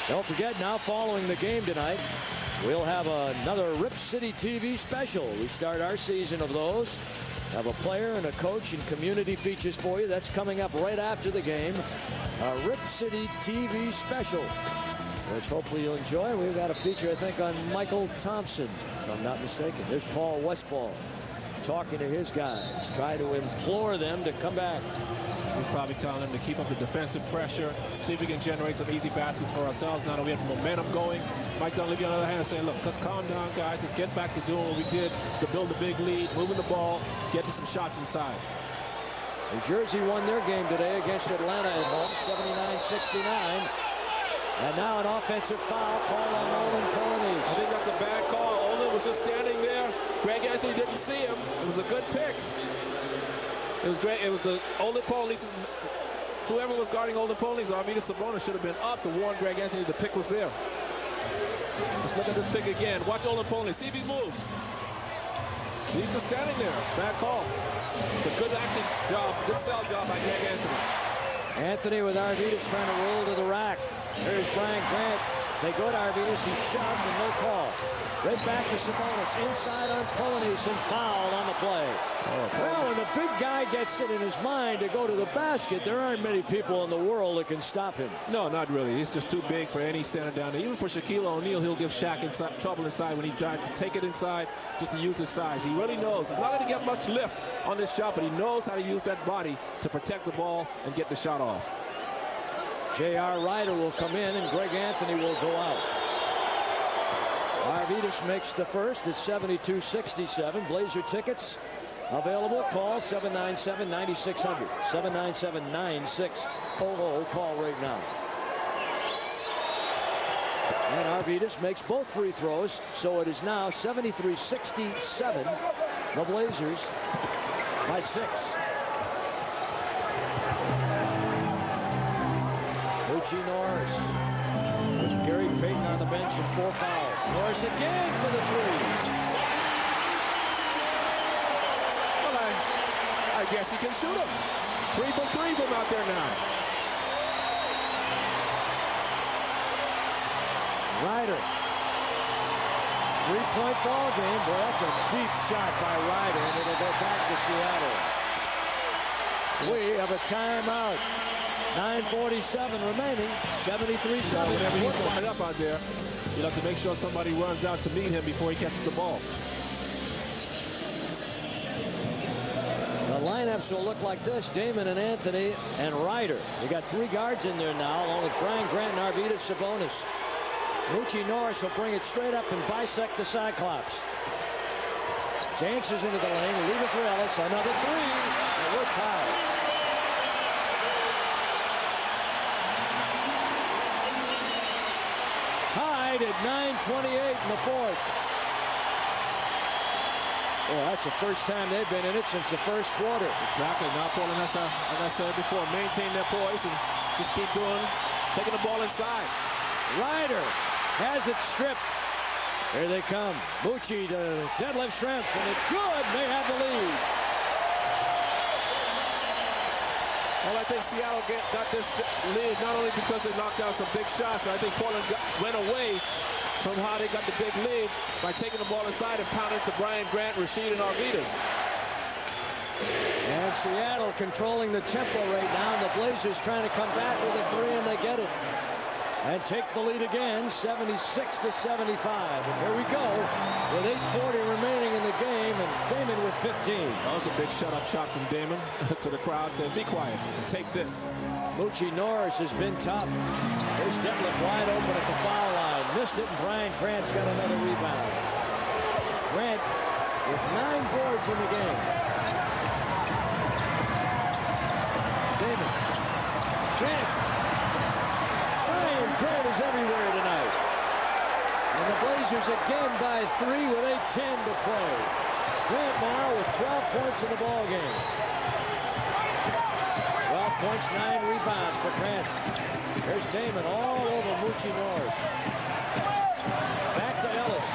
Don't forget, now following the game tonight, we'll have another Rip City TV special. We start our season of those. Have a player and a coach and community features for you. That's coming up right after the game. A Rip City TV special, which hopefully you'll enjoy. We've got a feature, I think, on Michael Thompson, if I'm not mistaken. There's Paul Westphal talking to his guys, try to implore them to come back. He's probably telling them to keep up the defensive pressure, see if we can generate some easy baskets for ourselves. Now that we have the momentum going, Mike Dunleavy on the other hand is saying, look, let's calm down, guys. Let's get back to doing what we did to build a big lead, moving the ball, getting some shots inside. New Jersey won their game today against Atlanta at home, 79-69. And now an offensive foul called on Olin Polanyi. I think that's a bad call. Olin was just standing there. Greg Anthony didn't see him. It was a good pick. It was great. It was the Olin Polanyi. Whoever was guarding Olin Polanyi's Arvidas Sabonis should have been up to warn Greg Anthony the pick was there. Let's look at this pick again. Watch Olin Polanyi. See if he moves. He's just standing there. Bad call. It's a good acting job, good sell job by Greg Anthony. Anthony with Arvidas trying to roll to the rack. There's Brian Grant. They go to Arvidas. He shoved and no call. Right back to Sabonis. Inside on Polanyi and fouled on the play. Well, when the big guy gets it in his mind to go to the basket, there aren't many people in the world that can stop him. No, not really. He's just too big for any center down there. Even for Shaquille O'Neal, he'll give Shaq trouble inside when he tries to take it inside just to use his size. He really knows. He's not going to get much lift on this shot, but he knows how to use that body to protect the ball and get the shot off. J.R. Ryder will come in and Greg Anthony will go out. Arvidas makes the first at 72-67. Blazer tickets available. Call 797-9600. 797-9600. Call right now. And Arvidas makes both free throws, so it is now 73-67. The Blazers by 6. Moochie Norris with Gary Payton on the bench and 4 fouls. Norris again for the 3. Well, I guess he can shoot him. 3 for 3 from out there now. Ryder. 3-point ball game. Boy, that's a deep shot by Ryder, and it'll go back to Seattle. We have a timeout. 9:47 remaining. 73-7. Whenever he's lined up out there, you'll have to make sure somebody runs out to meet him before he catches the ball. The lineups will look like this. Damon and Anthony and Ryder. You got 3 guards in there now, along with Brian Grant and Arvidas Sabonis. Moochie Norris will bring it straight up and bisect the Cyclops. Dances into the lane, leave it for Ellis. Another three, and we're tied. Tied at 9:28 in the fourth. Well, that's the first time they've been in it since the first quarter. Exactly. Now Portland has to, as I said before, maintain their poise and just keep taking the ball inside. Ryder has it stripped. Here they come. Moochie to deadlift shrimp, and it's good. They have the lead. Well, I think Seattle got this lead not only because they knocked out some big shots. I think Portland went away from how they got the big lead by taking the ball inside and pounding it to Brian Grant, Rasheed, and Arvidas. And Seattle controlling the tempo right now. And the Blazers trying to come back with a three, and they get it. And take the lead again, 76-75. And here we go with 8:40 remaining in the game, and Damon with 15. That was a big shut-up shot from Damon to the crowd, saying, be quiet and take this. Moochie Norris has been tough. There's Detlef wide open at the foul line. Missed it, and Brian Grant's got another rebound. Grant with 9 boards in the game. Damon. Grant. Brian Grant is everywhere tonight. And the Blazers again by 3 with 8:10 to play. Grant now with 12 points in the ball game. 12 points, 9 rebounds for Grant. There's Damon all over Moochie Norris. Back to Ellis.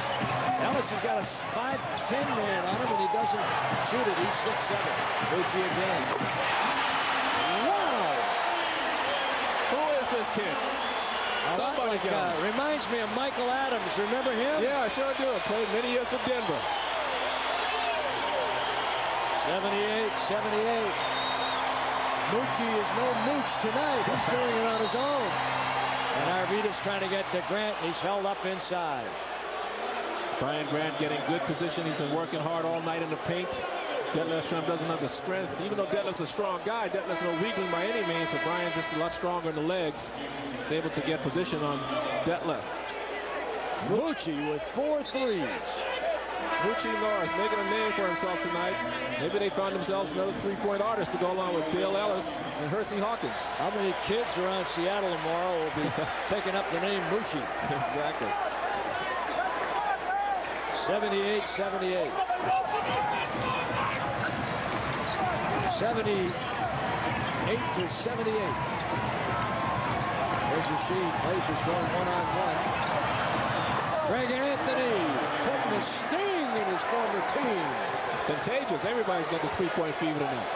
Ellis has got a 5'10" man on him, and he doesn't shoot it. He's 6'7". Moochie again. Wow! Who is this kid? Somebody reminds me of Michael Adams. Remember him? Yeah, I sure do. Played many years for Denver. 78-78. Moochie is no Mooch tonight. He's doing it on his own. And Arvidas trying to get to Grant. He's held up inside. Brian Grant getting good position. He's been working hard all night in the paint. Detlef Schrempf doesn't have the strength. Even though Detlef's a strong guy, Detlef's no weakling by any means, but Brian's just a lot stronger in the legs. He's able to get position on Detlef. Moochie with 4 threes. Moochie Norris making a name for himself tonight. Maybe they found themselves another three-point artist to go along with Dale Ellis and Hersey Hawkins. How many kids around Seattle tomorrow will be taking up the name Moochie? Exactly. 78-78. 78-78. There's Rasheed. Blazers going one-on-one. Greg Anthony putting the sting in his former team. It's contagious. Everybody's got the three-point fever tonight.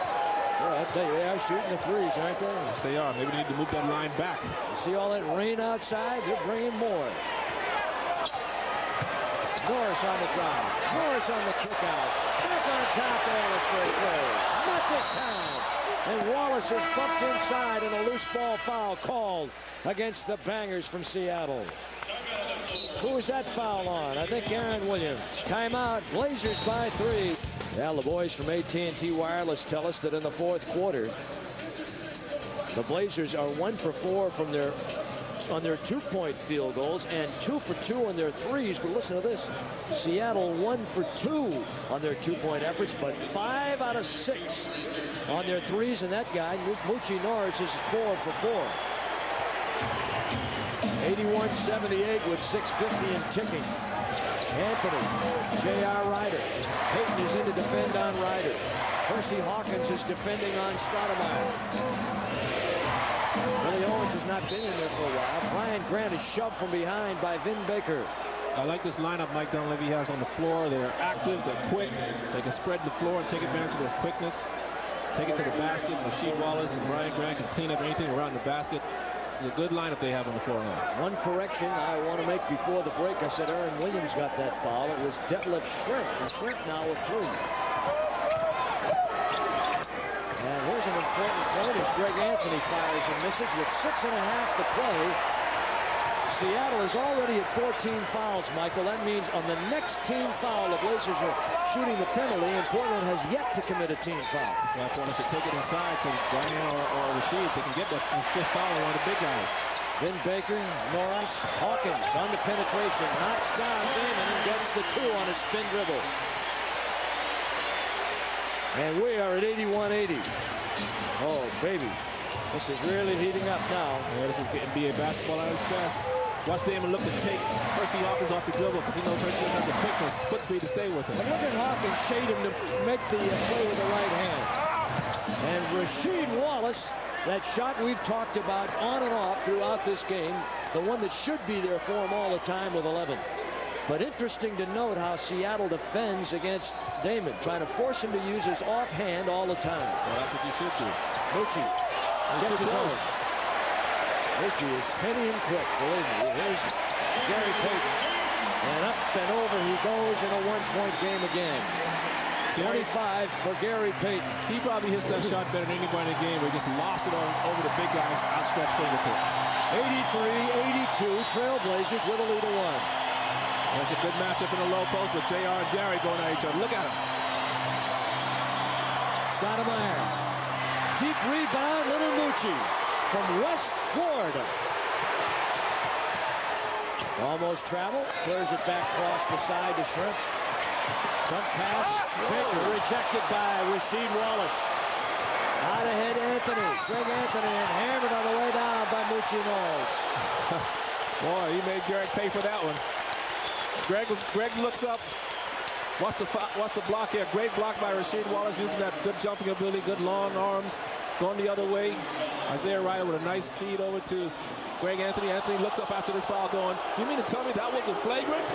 Well, I tell you, they are shooting the threes, aren't they? Yes, they are. Maybe they need to move that line back. You see all that rain outside? They're bringing more. Norris on the drive. Norris on the kick out. Back on top, Ellis for a tray. Not this time. And Wallace is bumped inside, and a loose ball foul called against the Bangers from Seattle. Who is that foul on? I think Aaron Williams. Timeout. Blazers by 3. Now the boys from AT&T Wireless tell us that in the fourth quarter, the Blazers are 1 for 4 from on their 2-point field goals and 2 for 2 on their threes. But listen to this. Seattle 1 for 2 on their 2-point efforts, but 5 out of 6 on their threes. And that guy, Moochie Norris, is 4 for 4. 81-78 with 6:50 and ticking. Anthony, J.R. Ryder. Payton is in to defend on Ryder. Hersey Hawkins is defending on Stoudemire. Billy Owens has not been in there for a while. Brian Grant is shoved from behind by Vin Baker. I like this lineup Mike Dunleavy has on the floor. They're active, they're quick. They can spread the floor and take advantage of this quickness. Take it to the basket. Rasheed Wallace and Brian Grant can clean up anything around the basket. This is a good lineup they have on the floor now. One correction I want to make before the break. I said Aaron Williams got that foul. It was Detlef Schrempf. And Schrempf now with 3. And here's an important point as Greg Anthony fires and misses with 6.5 to play. Seattle is already at 14 fouls, Michael. That means on the next team foul, the Blazers are shooting the penalty, and Portland has yet to commit a team foul. That's why Portland should take it inside to Brian or Rasheed. They can get that 5th foul on one of the big guys. Vin Baker, Norris, Hawkins on the penetration, knocks down Damon and gets the 2 on a spin dribble. And we are at 81-80. Oh, baby. This is really heating up now. Yeah, this is NBA basketball at its best. Watch Damon look to take Hersey Hawkins off the dribble because he knows Hersey has the quickness, foot speed to stay with him. But look at Hawkins shade him to make the play with the right hand. And Rasheed Wallace, that shot we've talked about on and off throughout this game, the one that should be there for him all the time with 11. But interesting to note how Seattle defends against Damon, trying to force him to use his offhand all the time. Well, that's what you should do. Mucci gets his own. Mucci is penny and quick, believe me. Here's Gary Payton. And up and over he goes in a one-point game again. 25 for Gary Payton. He probably hits that shot better than anybody in the game. He just lost it over the big guy's outstretched fingertips. 83-82, Trailblazers with a lead of 1. That's a good matchup in the low post with JR and Gary going at each other. Look at him. Stoudemire. Deep rebound, Little Mucci from West Florida. Almost travel. Clears it back across the side to Shrimp. Dump pass. Baker rejected by Rasheed Wallace. Out ahead Anthony. Greg Anthony and hammered on the way down by Mucci Norris. Boy, he made Garrett pay for that one. Greg looks up. What's the block here? Great block by Rasheed Wallace, using that good jumping ability, good long arms, going the other way. Isaiah Ryder with a nice feed over to Greg Anthony. Anthony looks up after this foul going, you mean to tell me that wasn't flagrant?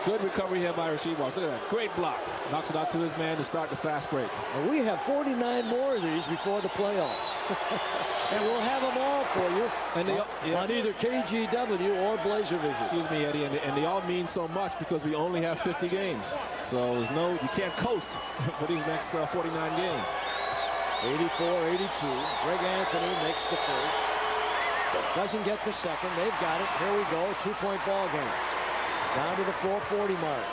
Good recovery here by Rasheed Wallace. Look at that. Great block. Knocks it out to his man to start the fast break. And we have 49 more of these before the playoffs. And we'll have them all for you on either KGW or Blazer Vision. Excuse me, Eddie, and they all mean so much because we only have 50 games. So you can't coast for these next 49 games. 84-82. Greg Anthony makes the first. Doesn't get the second. They've got it. Here we go. 2-point ball game. Down to the 4:40 mark.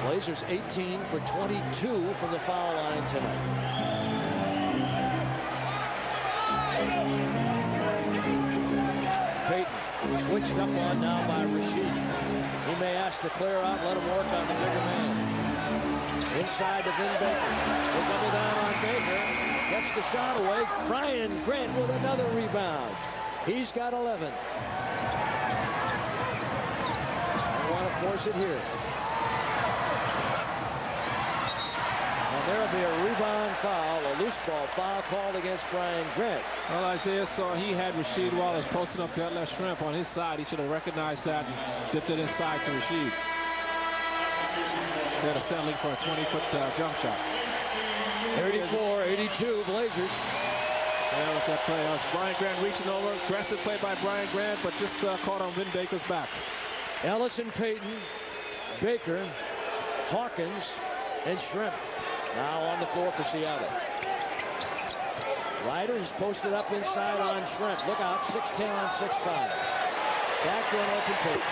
Blazers 18 for 22 from the foul line tonight. Payton switched up on now by Rasheed. He may ask to clear out, let him work on the bigger man. Inside to Vin Baker. They double down on Baker. Gets the shot away. Brian Grant with another rebound. He's got 11. Force it here. And there'll be a rebound foul, a loose ball foul called against Brian Grant. Well, Isaiah saw he had Rasheed Wallace posting up that left Shrimp on his side. He should have recognized that, dipped it inside to Rasheed. Instead of settling for a 20-foot jump shot. 34-82 Blazers. Yeah, what's that play? That was Brian Grant reaching over. Aggressive play by Brian Grant, but just caught on Vin Baker's back. Ellison, Payton, Baker, Hawkins, and Shrimp now on the floor for Seattle. Ryder is posted up inside on Shrimp. Look out, 6'10 on 6'5. Back to an open Payton.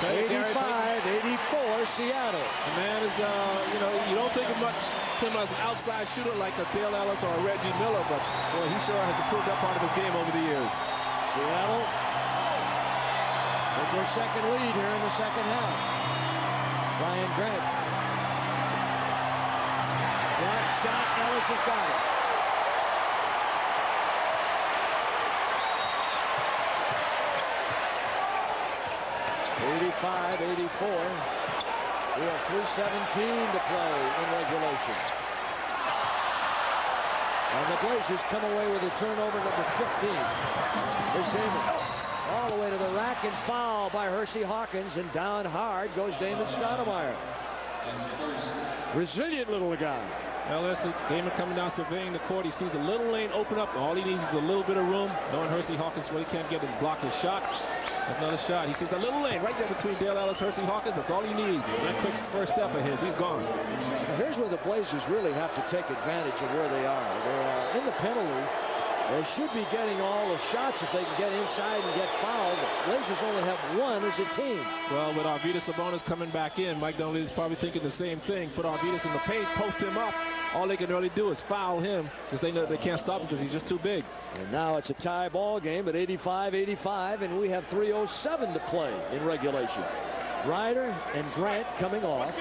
85-84 Seattle. The man is, you don't think of him as an outside shooter like a Dale Ellis or a Reggie Miller, but boy, he sure has improved that part of his game over the years. Seattle with their second lead here in the second half. Brian Grant. Block shot. Ellis has got it. 85-84. We have 3:17 to play in regulation. And the Blazers come away with a turnover number 15. Here's Damon. All the way to the rack and foul by Hersey Hawkins, and down hard goes Damon Stoudemire. Resilient little guy. Well, there's Damon coming down surveying the court. He sees a little lane open up. All he needs is a little bit of room. Knowing Hersey Hawkins really can't get to block his shot. That's another shot. He sees a little lane right there between Dale Ellis, Hersey Hawkins. That's all he needs. That quick first step of his. He's gone. Now here's where the Blazers really have to take advantage of where they are. They're in the penalty. They should be getting all the shots if they can get inside and get fouled. The Blazers only have one as a team. Well, with Arvydas Sabonis coming back in, Mike Dunleavy is probably thinking the same thing. Put Arvydas in the paint, post him up, all they can really do is foul him because they know they can't stop him because he's just too big. And now it's a tie ball game at 85-85, and we have 3:07 to play in regulation. Ryder and Grant coming off.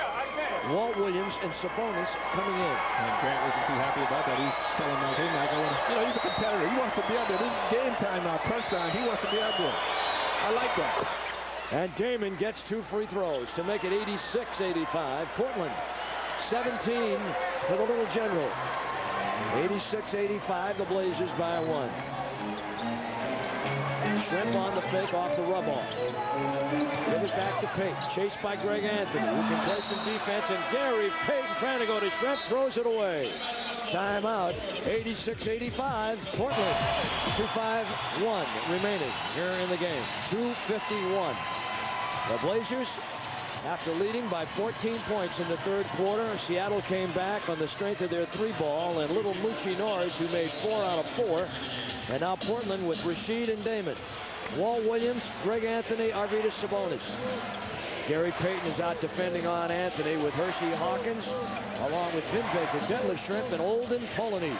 Walt Williams and Sabonis coming in. And Grant wasn't too happy about that. He's telling him, hey, Michael, you know, he's a competitor. He wants to be out there. This is game time now, crunch time. He wants to be out there. I like that. And Damon gets 2 free throws to make it 86-85. Portland 17 for the Little General. 86-85, the Blazers by 1. Shrimp on the fake off the rub-off. Give it back to Payton. Chased by Greg Anthony, who can play some defense. And Gary Payton trying to go to Shrimp, throws it away. Timeout, 86-85. Portland, 2:51 remaining here in the game. 2:51. The Blazers, after leading by 14 points in the third quarter, Seattle came back on the strength of their 3-ball and little Moochie Norris, who made 4 out of 4. And now Portland with Rasheed and Damon. Walt Williams, Greg Anthony, Arvydas Sabonis. Gary Payton is out defending on Anthony with Hershey Hawkins, along with Vin Baker, Detlef Shrimp, and Olden Polanese.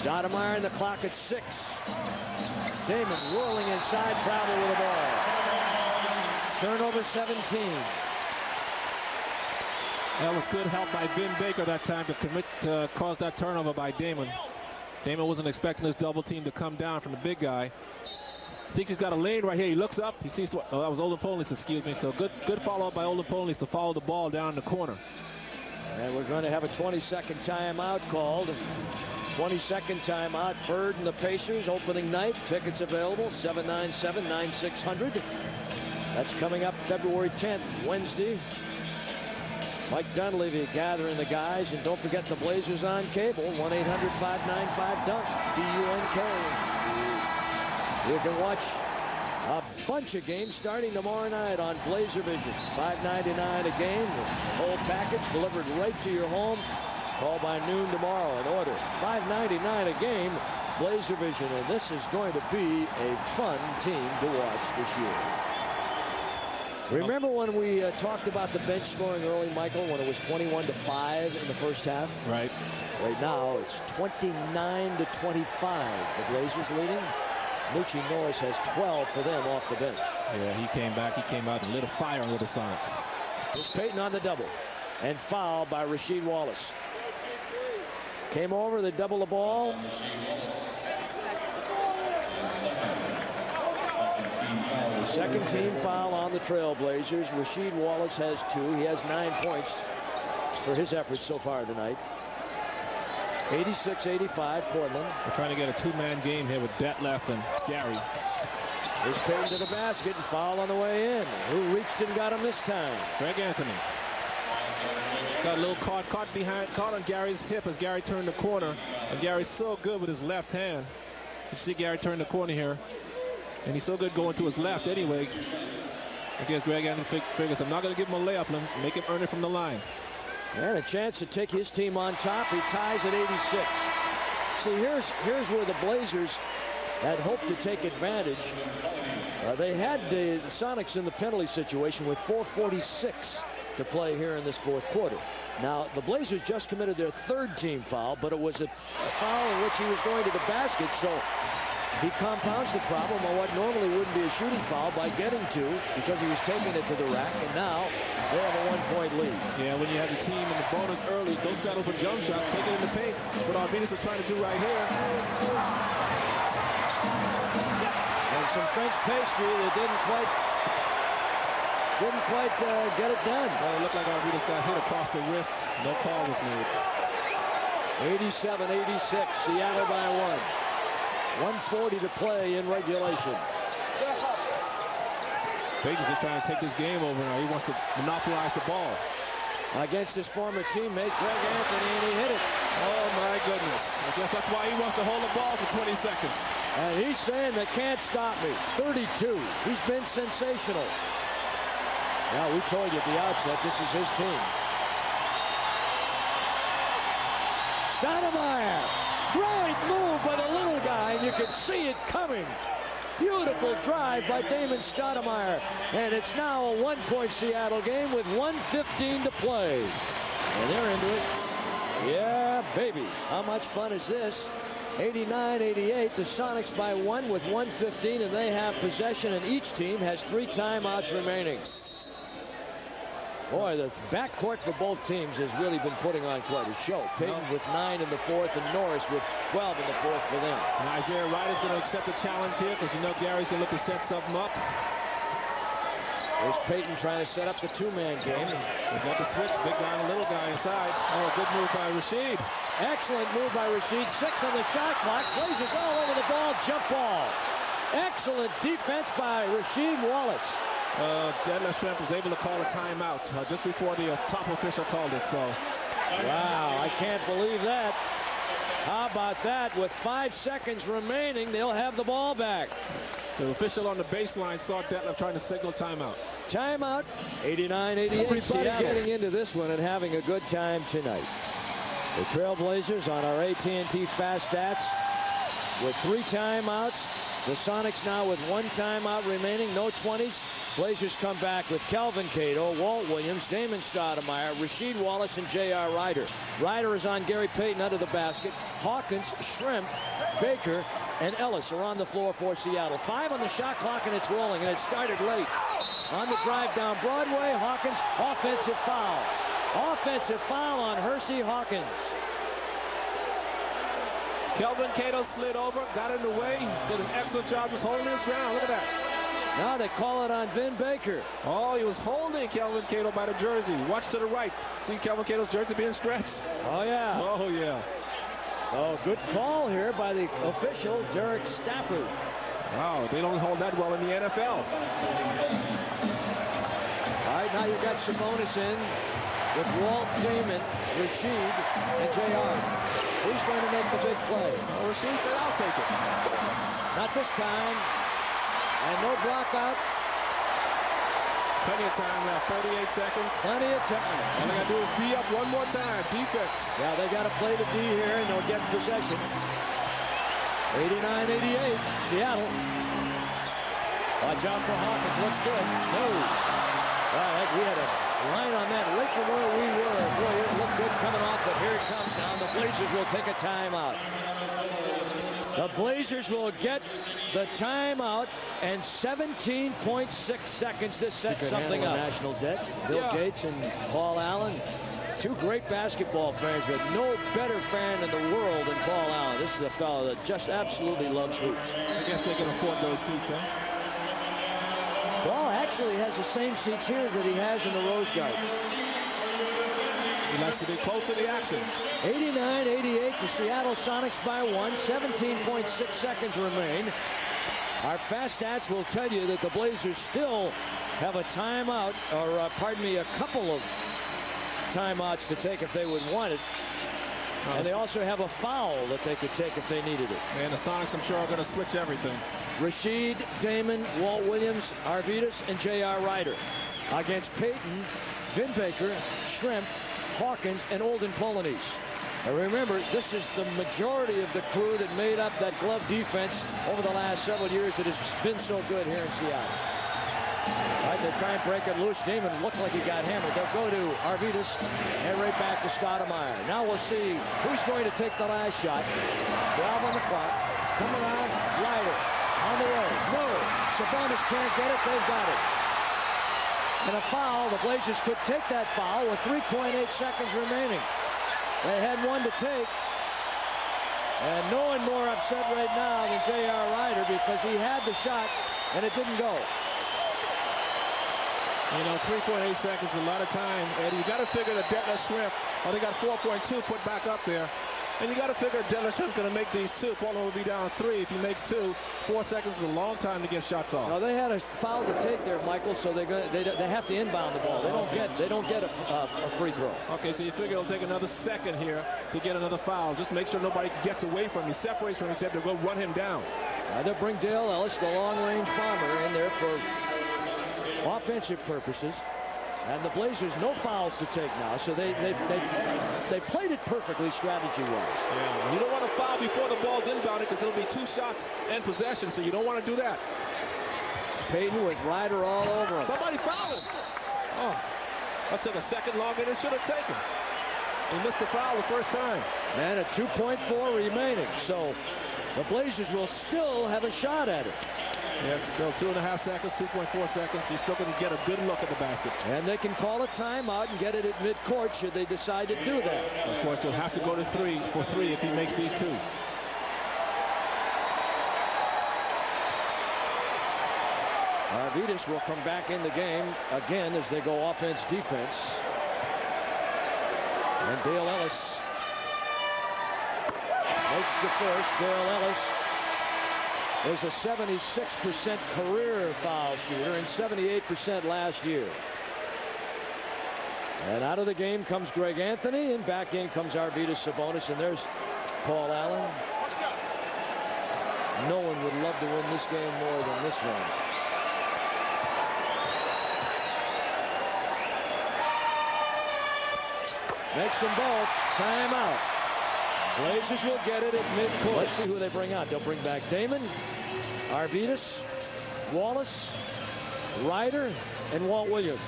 Stoudemire in the clock at 6. Damon whirling inside, travel with the ball. Turnover 17. That was good help by Vin Baker that time to cause that turnover by Damon. Damon wasn't expecting this double team to come down from the big guy. Thinks he's got a lane right here. He looks up. He sees. Oh, that was Olden Polanese, excuse me. So good follow up by Olden Polanese to follow the ball down the corner. And we're going to have a 20-second timeout called. 22nd timeout. Bird and the Pacers opening night. Tickets available 797-9600. That's coming up February 10th, Wednesday. Mike Dunleavy gathering the guys, and don't forget the Blazers on cable. 1-800-595-DUNK. DUNK. You can watch a bunch of games starting tomorrow night on Blazer Vision. $5.99 a game. The whole package delivered right to your home. Call by noon tomorrow and order. $5.99 a game. Blazer Vision, and this is going to be a fun team to watch this year. Remember when we talked about the bench scoring early, Michael, when it was 21-5 in the first half? Right. Right now, it's 29-25. The Blazers leading. Moochie Norris has 12 for them off the bench. Yeah, he came back. He came out and lit a fire under the Sonics. Here's Payton on the double. And fouled by Rasheed Wallace. Came over, they double the ball. Second team foul on the Trailblazers. Rasheed Wallace has 2. He has 9 points for his efforts so far tonight. 86-85 Portland. We're trying to get a 2-man game here with Detlef and Gary. Here's Payton to the basket and foul on the way in. Who reached and got him this time? Greg Anthony. Got a little caught on Gary's hip as Gary turned the corner. And Gary's so good with his left hand. You see Gary turn the corner here. And he's so good going to his left anyway. I guess Greg Anthony figures I'm not going to give him a layup and make him earn it from the line. And a chance to take his team on top. He ties at 86. See, here's where the Blazers had hoped to take advantage. They had the Sonics in the penalty situation with 4:46 to play here in this fourth quarter. Now, the Blazers just committed their 3rd team foul, but it was a foul in which he was going to the basket, so he compounds the problem on what normally wouldn't be a shooting foul by getting to, because he was taking it to the rack, and now they have a 1-point lead. Yeah, when you have the team in the bonus early, don't settle for jump shots, take it in the paint. What Arvydas is trying to do right here. And some French pastry that didn't quite get it done. Oh, it looked like Arvydas got hit across the wrist. No call was made. 87-86, Seattle by 1. 1:40 to play in regulation. Payton's just trying to take this game over now. He wants to monopolize the ball. Against his former teammate, Greg Anthony, and he hit it. Oh, my goodness. I guess that's why he wants to hold the ball for 20 seconds. And he's saying they can't stop me. 32. He's been sensational. Now, we told you at the outset, this is his team. Stoudemire. Great move by the little guy, and you could see it coming. Beautiful drive by Damon Stoudemire. And it's now a 1-point Seattle game with 1:15 to play. And they're into it. Yeah, baby. How much fun is this? 89-88. The Sonics by 1 with 1:15, and they have possession, and each team has 3 timeouts remaining. Boy, the backcourt for both teams has really been putting on quite a show. Payton with 9 in the 4th, and Norris with 12 in the 4th for them. And Isaiah Ryder's going to accept the challenge here because you know Gary's going to look to set something up. There's Payton trying to set up the 2-man game. They've got the switch, big guy and a little guy inside. Oh, good move by Rasheed. Excellent move by Rasheed. 6 on the shot clock. Blazers all over the ball. Jump ball. Excellent defense by Rasheed Wallace. Detlef Schrempf was able to call a timeout just before the top official called it. So, wow, I can't believe that. How about that? With 5 seconds remaining, they'll have the ball back. The official on the baseline saw Detlef trying to signal timeout. Timeout. 89-88. Everybody getting into this one and having a good time tonight. The Trailblazers on our AT&T Fast Stats with 3 timeouts. The Sonics now with 1 timeout remaining, no 20s. Blazers come back with Kelvin Cato, Walt Williams, Damon Stoudemire, Rasheed Wallace, and J.R. Ryder. Ryder is on Gary Payton under the basket. Hawkins, Schrempf, Baker, and Ellis are on the floor for Seattle. 5 on the shot clock, and it's rolling, and it started late. On the drive down Broadway, Hawkins, offensive foul. Offensive foul on Hersey Hawkins. Kelvin Cato slid over, got in the way, did an excellent job just holding his ground. Look at that. Now they call it on Vin Baker. Oh, he was holding Kelvin Cato by the jersey. Watch to the right. See Kelvin Cato's jersey being stretched? Oh, yeah. Oh, yeah. Oh, good call here by the official, Derek Stafford. Wow, they don't hold that well in the NFL. All right, now you've got Sabonis in with Walt, Damon, Rasheed, and J.R. Who's going to make the big play? Well, Rasheed said, I'll take it. Not this time. And no block out. Plenty of time left, 38 seconds. Plenty of time. All they got to do is D up one more time, defense. Yeah, they got to play the D here, and they'll get possession. 89-88, Seattle. Watch out for Hawkins, looks good. No. Well, we had a line on that right from where we were. Boy, it looked good coming off, but here it comes now. The Blazers will take a timeout. The Blazers will get the timeout and 17.6 seconds to set something up. National debt. Bill Gates and Paul Allen. 2 great basketball fans, but no better fan in the world than Paul Allen. This is a fellow that just absolutely loves hoops. I guess they can afford those seats, huh? Well, actually, he has the same seats here that he has in the Rose Garden. He likes to be close to the action. 89-88, the Seattle Sonics by 1. 17.6 seconds remain. Our fast stats will tell you that the Blazers still have a timeout, or pardon me, a couple of timeouts to take if they would want it. And they also have a foul that they could take if they needed it. And the Sonics, I'm sure, are going to switch everything. Rasheed, Damon, Walt Williams, Arvydas, and J.R. Ryder. Against Payton, Vin Baker, Schrempf, Hawkins, and Olden Polanese. And remember, this is the majority of the crew that made up that glove defense over the last several years that has been so good here in Seattle. All right, they're trying to break it loose. Damon looked like he got hammered. They'll go to Arvydas and right back to Stoudemire. Now we'll see who's going to take the last shot. 12 on the clock. Come around, Ryder on the way. No, Sabonis can't get it. They've got it. And a foul. The Blazers could take that foul with 3.8 seconds remaining. They had 1 to take. And no one more upset right now than J.R. Ryder because he had the shot and it didn't go. You know, 3.8 seconds is a lot of time, Eddie. You got to figure that Detlef Schrempf, they got 4.2 put back up there. And you got to figure Detlef Schrempf's going to make these 2. Portland will be down 3. If he makes 2, 4 seconds is a long time to get shots off. No, they had a foul to take there, Michael, so they have to inbound the ball. They don't get a free throw. Okay, so you figure it'll take another second here to get another foul. Just make sure nobody gets away from him. He separates from him. He said to go run him down. They'll bring Dale Ellis, the long-range bomber, in there for offensive purposes. And the Blazers no fouls to take now, so they played it perfectly strategy-wise. Yeah, you don't want to foul before the ball's inbounded because it'll be 2 shots and possession, so you don't want to do that. Payton with Ryder all over him. Somebody fouled him. Oh, that took a second longer than it should have taken. He missed the foul the first time. And at 2.4 remaining, so the Blazers will still have a shot at it. Yeah, it's still 2.5 seconds, 2.4 seconds. You're still going to get a good look at the basket. And they can call a timeout and get it at midcourt should they decide to do that. Of course, he'll have to go to 3 for 3 if he makes these 2. Arvidas will come back in the game again as they go offense-defense. And Dale Ellis makes the first. Dale Ellis is a 76% career foul shooter and 78% last year. And out of the game comes Greg Anthony, and back in comes Arvidas Sabonis, and there's Paul Allen. No one would love to win this game more than this one. Makes them both. Timeout. Blazers will get it at midcourt. Let's see who they bring out. They'll bring back Damon, Arvidas, Wallace, Ryder, and Walt Williams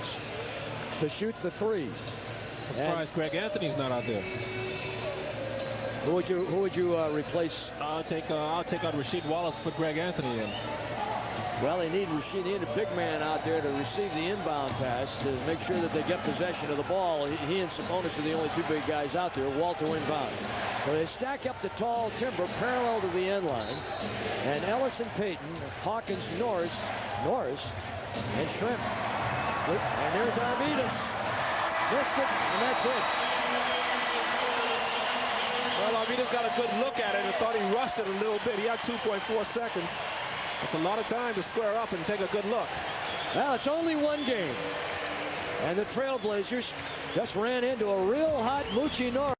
to shoot the 3. I'm surprised Greg Anthony's not out there. Who would you replace? I'll take out Rasheed Wallace, put Greg Anthony in. Well, they need a big man out there to receive the inbound pass to make sure that they get possession of the ball. He and Sabonis are the only 2 big guys out there. Walt to inbound. So they stack up the tall timber parallel to the end line. And Ellis and Payton, Hawkins, Norris, and Shrimp. And there's Arvidas. Missed it, and that's it. Well, Arvidas got a good look at it and thought he rushed it a little bit. He had 2.4 seconds. That's a lot of time to square up and take a good look. Well, it's only 1 game. And the Trailblazers just ran into a real hot Moochie Norris.